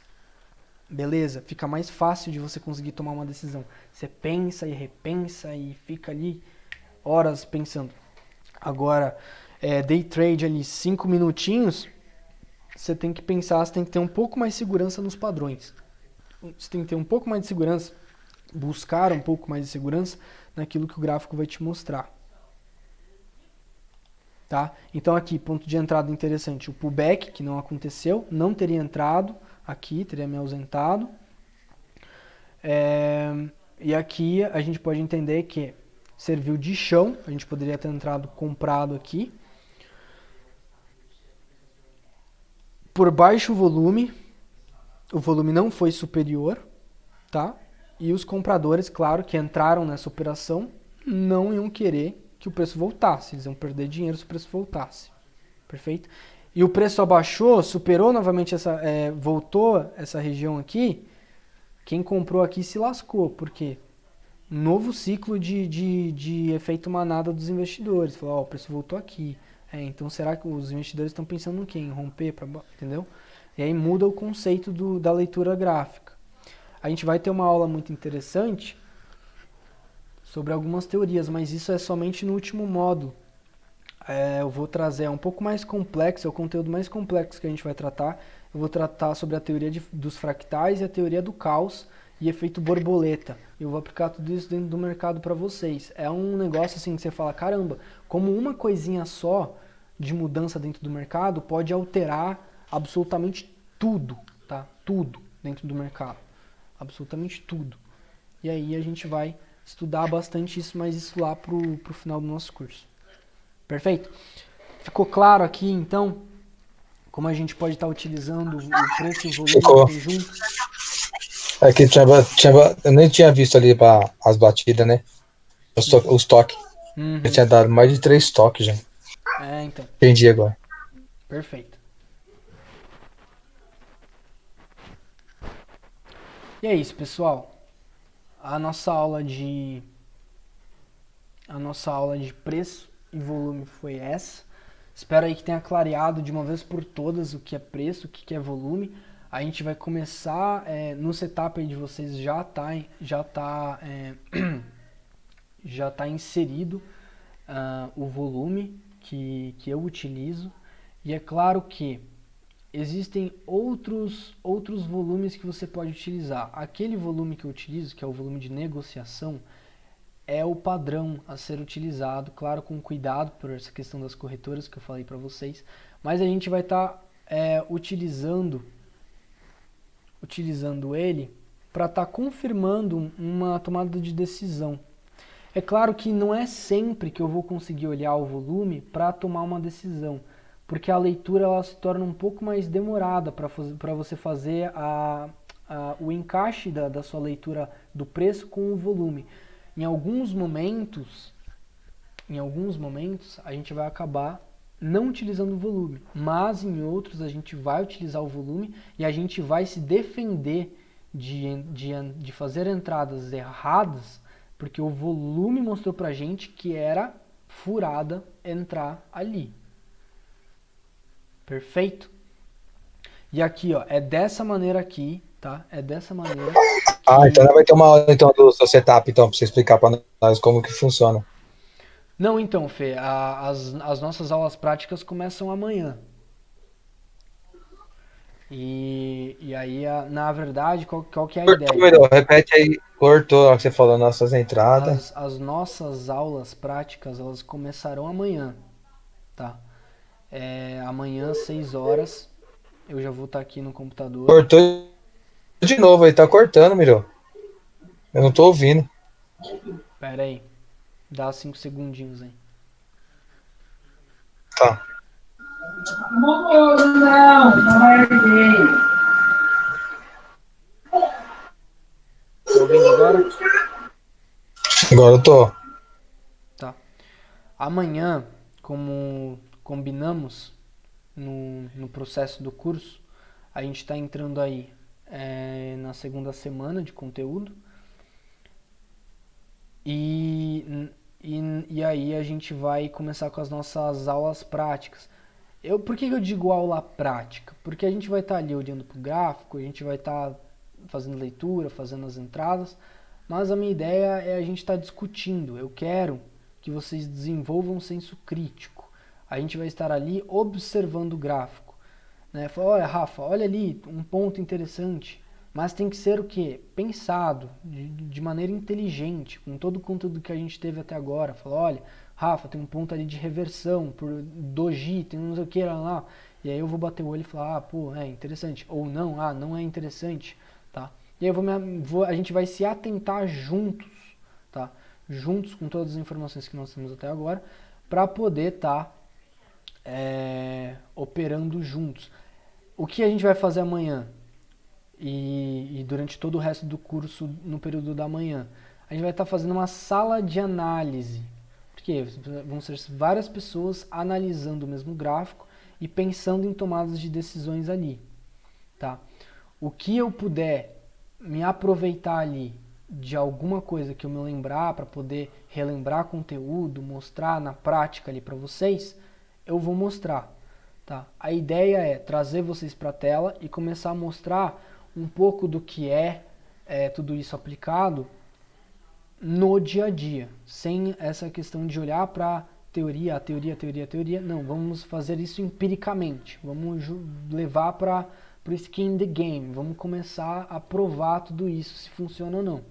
beleza, fica mais fácil de você conseguir tomar uma decisão. Você pensa e repensa e fica ali horas pensando. Agora, day trade ali, 5 minutinhos, você tem que pensar, você tem que ter um pouco mais de segurança nos padrões. Você tem que ter um pouco mais de segurança, buscar um pouco mais de segurança naquilo que o gráfico vai te mostrar. Tá? Então aqui, ponto de entrada interessante, o pullback, que não aconteceu, não teria entrado aqui, teria me ausentado. E aqui a gente pode entender que serviu de chão, a gente poderia ter entrado comprado aqui. Por baixo volume, o volume não foi superior, tá? E os compradores, claro, que entraram nessa operação, não iam querer que o preço voltasse, eles iam perder dinheiro se o preço voltasse, perfeito? E o preço abaixou, superou novamente voltou essa região aqui, quem comprou aqui se lascou, porque novo ciclo de efeito manada dos investidores. Falou, ó, o preço voltou aqui. Então será que os investidores estão pensando no quê? Em romper, entendeu? E aí muda o conceito da leitura gráfica. A gente vai ter uma aula muito interessante sobre algumas teorias, mas isso é somente no último módulo. Eu vou trazer um pouco mais complexo, é o conteúdo mais complexo que a gente vai tratar. Eu vou tratar sobre a teoria dos fractais e a teoria do caos e efeito borboleta. Eu vou aplicar tudo isso dentro do mercado para vocês. É um negócio assim que você fala, caramba, como uma coisinha só de mudança dentro do mercado pode alterar absolutamente tudo, tá? Tudo dentro do mercado. Absolutamente tudo. E aí a gente vai estudar bastante isso, mas isso lá pro final do nosso curso. Perfeito? Ficou claro aqui, então, como a gente pode estar utilizando o preço e o volume Ficou. junto? É que eu nem tinha visto ali as batidas, né? Os toques. Eu tinha dado mais de 3 toques já. Então. Entendi agora. Perfeito. E é isso, pessoal. A nossa aula de preço e volume foi essa. Espero aí que tenha clareado de uma vez por todas o que é preço, o que é volume. A gente vai começar no setup aí de vocês já tá inserido o volume que eu utilizo. E é claro que existem outros volumes que você pode utilizar. Aquele volume que eu utilizo, que é o volume de negociação, é o padrão a ser utilizado, claro, com cuidado por essa questão das corretoras que eu falei para vocês, mas a gente vai estar utilizando ele para estar confirmando uma tomada de decisão. É claro que não é sempre que eu vou conseguir olhar o volume para tomar uma decisão, porque a leitura ela se torna um pouco mais demorada para você fazer o encaixe da sua leitura do preço com o volume. Em alguns momentos, a gente vai acabar não utilizando o volume, mas em outros a gente vai utilizar o volume e a gente vai se defender de fazer entradas erradas, porque o volume mostrou pra gente que era furada entrar ali. Perfeito? E aqui, ó, é dessa maneira aqui, tá? É dessa maneira. Então vai ter uma aula então, do seu setup, então, para você explicar para nós como que funciona. Não, então, Fê, as nossas aulas práticas começam amanhã. E aí, na verdade, qual que é a ideia? Repete aí, cortou o que você falou, nossas entradas. As nossas aulas práticas, elas começarão amanhã, tá? Amanhã, 6 horas, eu já vou estar aqui no computador. Cortou de novo aí, tá cortando, Mirô. Eu não tô ouvindo. Pera aí, dá 5 segundinhos aí. Tá. Tá ouvindo agora? Agora eu tô. Tá. Amanhã, como combinamos no processo do curso, a gente está entrando aí na segunda semana de conteúdo. E aí a gente vai começar com as nossas aulas práticas. Por que eu digo aula prática? Porque a gente vai estar ali olhando para o gráfico, a gente vai estar fazendo leitura, fazendo as entradas, mas a minha ideia é a gente estar discutindo. Eu quero que vocês desenvolvam um senso crítico. A gente vai estar ali observando o gráfico. Né? Fala, olha, Rafa, olha ali, um ponto interessante. Mas tem que ser o quê? Pensado, de maneira inteligente, com todo o conteúdo que a gente teve até agora. Fala, olha, Rafa, tem um ponto ali de reversão, por doji, tem não sei o que lá. E aí eu vou bater o olho e falar, pô, é interessante. Ou não, não é interessante, tá? E aí a gente vai se atentar juntos, tá? Juntos com todas as informações que nós temos até agora, para poder estar operando juntos. O que a gente vai fazer amanhã? e durante todo o resto do curso no período da manhã. A gente vai estar fazendo uma sala de análise. Porque vão ser várias pessoas analisando o mesmo gráfico e pensando em tomadas de decisões ali. Tá? O que eu puder me aproveitar ali de alguma coisa que eu me lembrar para poder relembrar conteúdo, mostrar na prática ali para vocês, eu vou mostrar. Tá? A ideia é trazer vocês para a tela e começar a mostrar um pouco do que é tudo isso aplicado no dia a dia, sem essa questão de olhar para teoria. Não, vamos fazer isso empiricamente, vamos levar para o skin in the game, vamos começar a provar tudo isso, se funciona ou não.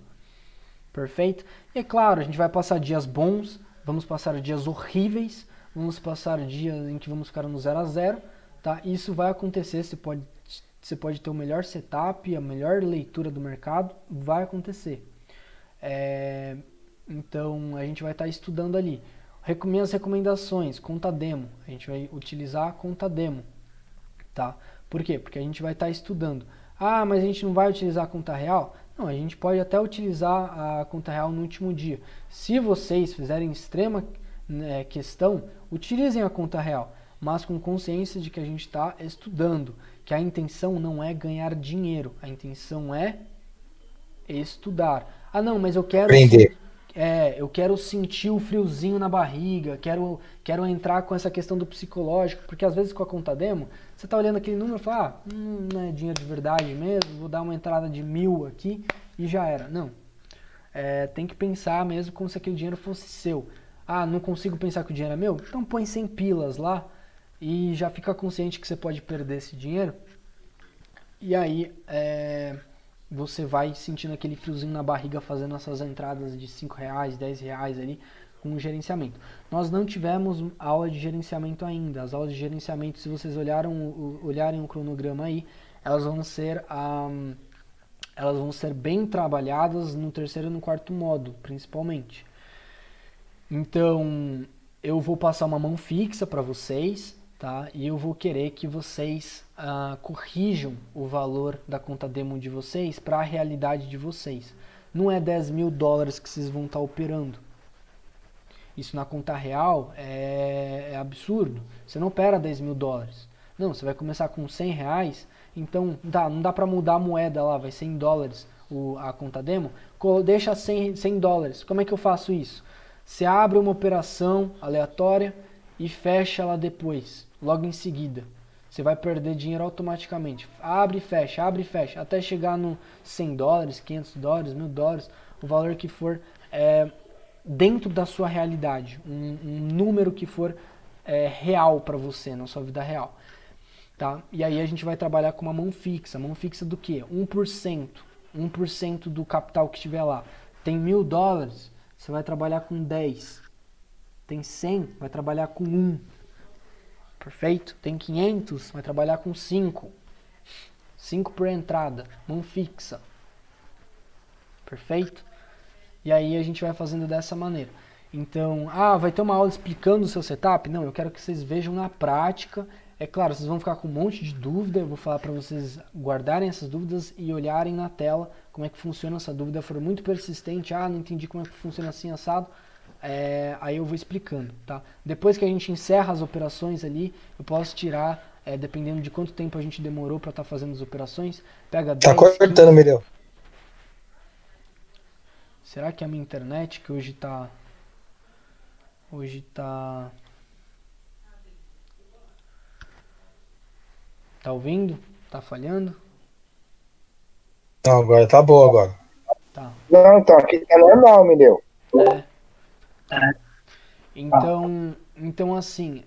Perfeito? E é claro, a gente vai passar dias bons, vamos passar dias horríveis, vamos passar dias em que vamos ficar no 0 a 0, tá? Isso vai acontecer, você pode ter o melhor setup, a melhor leitura do mercado, vai acontecer. Então a gente vai estar estudando ali. Minhas recomendações, conta demo, a gente vai utilizar a conta demo, tá? Por quê? Porque a gente vai estar estudando. Ah, mas a gente não vai utilizar a conta real? Não, a gente pode até utilizar a conta real no último dia. Se vocês fizerem extrema questão, utilizem a conta real, mas com consciência de que a gente está estudando, que a intenção não é ganhar dinheiro, a intenção é estudar. Ah, não, mas eu quero sentir o friozinho na barriga, quero entrar com essa questão do psicológico, porque às vezes com a conta demo, você tá olhando aquele número e fala, não é dinheiro de verdade mesmo, vou dar uma entrada de 1.000 aqui e já era. Não. Tem que pensar mesmo como se aquele dinheiro fosse seu. Ah, não consigo pensar que o dinheiro é meu? Então põe 100 pilas lá e já fica consciente que você pode perder esse dinheiro. E aí, você vai sentindo aquele friozinho na barriga fazendo essas entradas de R$5, R$10 ali com o gerenciamento. Nós não tivemos aula de gerenciamento ainda. As aulas de gerenciamento, se vocês olharem o cronograma aí, elas vão ser bem trabalhadas no terceiro e no quarto módulo, principalmente. Então, eu vou passar uma mão fixa para vocês, tá? E eu vou querer que vocês corrijam o valor da conta demo de vocês para a realidade de vocês. Não é $10.000 que vocês vão estar operando. Isso na conta real é absurdo. Você não opera $10.000. Não, você vai começar com R$100, então não dá para mudar a moeda lá, vai ser em dólares a conta demo. Deixa $100. Como é que eu faço isso? Você abre uma operação aleatória e fecha ela depois, logo em seguida. Você vai perder dinheiro automaticamente. Abre e fecha, até chegar no $100, $500, $1.000, o valor que for dentro da sua realidade. Um número que for real para você, na sua vida real. Tá? E aí a gente vai trabalhar com uma mão fixa. Mão fixa do quê? 1%. 1% do capital que estiver lá. Tem $1.000, você vai trabalhar com 10. Tem 100, vai trabalhar com 1. Perfeito? Tem 500, vai trabalhar com 5. 5 por entrada, mão fixa. Perfeito? E aí a gente vai fazendo dessa maneira. Então, vai ter uma aula explicando o seu setup? Não, eu quero que vocês vejam na prática. É claro, vocês vão ficar com um monte de dúvida, eu vou falar para vocês guardarem essas dúvidas e olharem na tela como é que funciona essa dúvida. For muito persistente, não entendi como é que funciona assim, assado, aí eu vou explicando, tá? Depois que a gente encerra as operações ali, eu posso tirar, dependendo de quanto tempo a gente demorou para estar fazendo as operações, pega 10, Tá cortando, 15... Milhão. Será que é a minha internet que hoje tá... Tá ouvindo? Tá falhando? Não, agora tá boa agora. Tá. Não, então, aqui tá normal, Mileu. Tá. Então assim,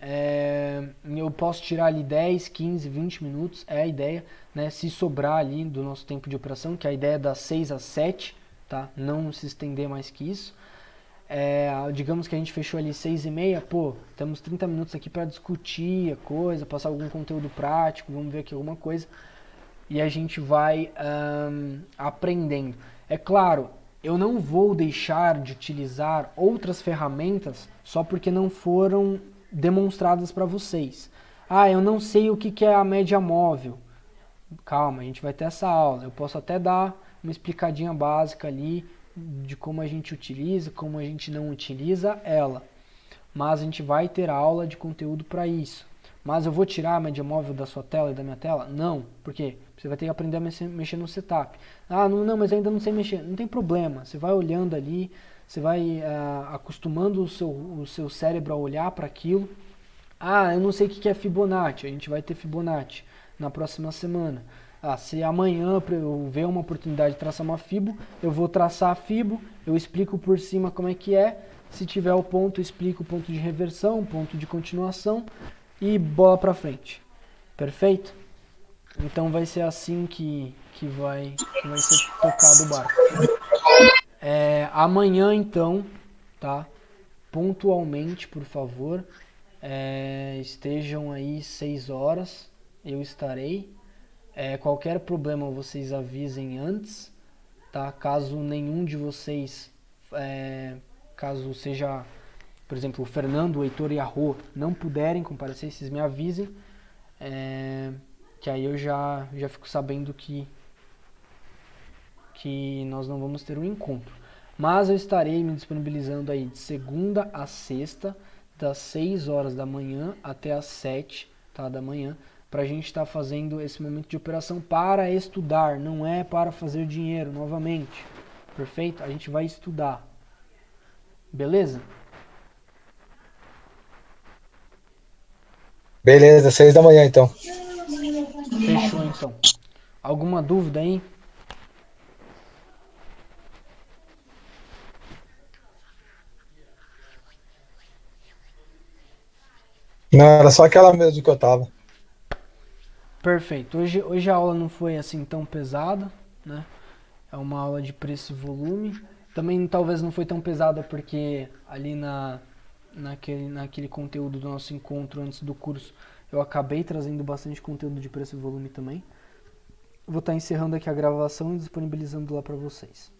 eu posso tirar ali 10, 15, 20 minutos, é a ideia, né? Se sobrar ali do nosso tempo de operação, que a ideia é das 6 às 7, tá? Não se estender mais que isso. Digamos que a gente fechou ali 6h30, temos 30 minutos aqui para discutir a coisa, passar algum conteúdo prático, vamos ver aqui alguma coisa, e a gente vai aprendendo. É claro, eu não vou deixar de utilizar outras ferramentas só porque não foram demonstradas para vocês. Eu não sei o que é a média móvel. calma, a gente vai ter essa aula. Eu posso até dar uma explicadinha básica ali de como a gente utiliza, como a gente não utiliza ela. Mas a gente vai ter aula de conteúdo para isso. Mas eu vou tirar a média móvel da sua tela e da minha tela? Não. Por quê? Você vai ter que aprender a mexer no setup. Ah, não, mas ainda não sei mexer. Não tem problema. Você vai olhando ali, você vai acostumando o seu cérebro a olhar para aquilo. Ah, eu não sei o que é Fibonacci. A gente vai ter Fibonacci na próxima semana. Ah, se amanhã eu ver uma oportunidade de traçar uma Fibo, eu vou traçar a Fibo, eu explico por cima como é que é. Se tiver o ponto, eu explico o ponto de reversão, ponto de continuação e bola pra frente. Perfeito? Então vai ser assim que vai ser tocado o barco. Amanhã então, tá? Pontualmente, por favor, estejam aí 6 horas, eu estarei. Qualquer problema vocês avisem antes, tá? Caso nenhum de vocês, caso seja, por exemplo, o Fernando, o Heitor e a Rô não puderem comparecer, vocês me avisem, que aí eu já fico sabendo que nós não vamos ter um encontro. Mas eu estarei me disponibilizando aí de segunda a sexta, das 6 horas da manhã até as 7, tá, da manhã, para a gente estar fazendo esse momento de operação para estudar, não é para fazer dinheiro novamente. Perfeito? A gente vai estudar. Beleza? Beleza, 6 da manhã então. Fechou então. Alguma dúvida aí? Não, era só aquela mesmo que eu tava. Perfeito. Hoje a aula não foi assim tão pesada, né? É uma aula de preço e volume. Também talvez não foi tão pesada porque ali naquele conteúdo do nosso encontro antes do curso eu acabei trazendo bastante conteúdo de preço e volume também. Vou estar encerrando aqui a gravação e disponibilizando lá para vocês.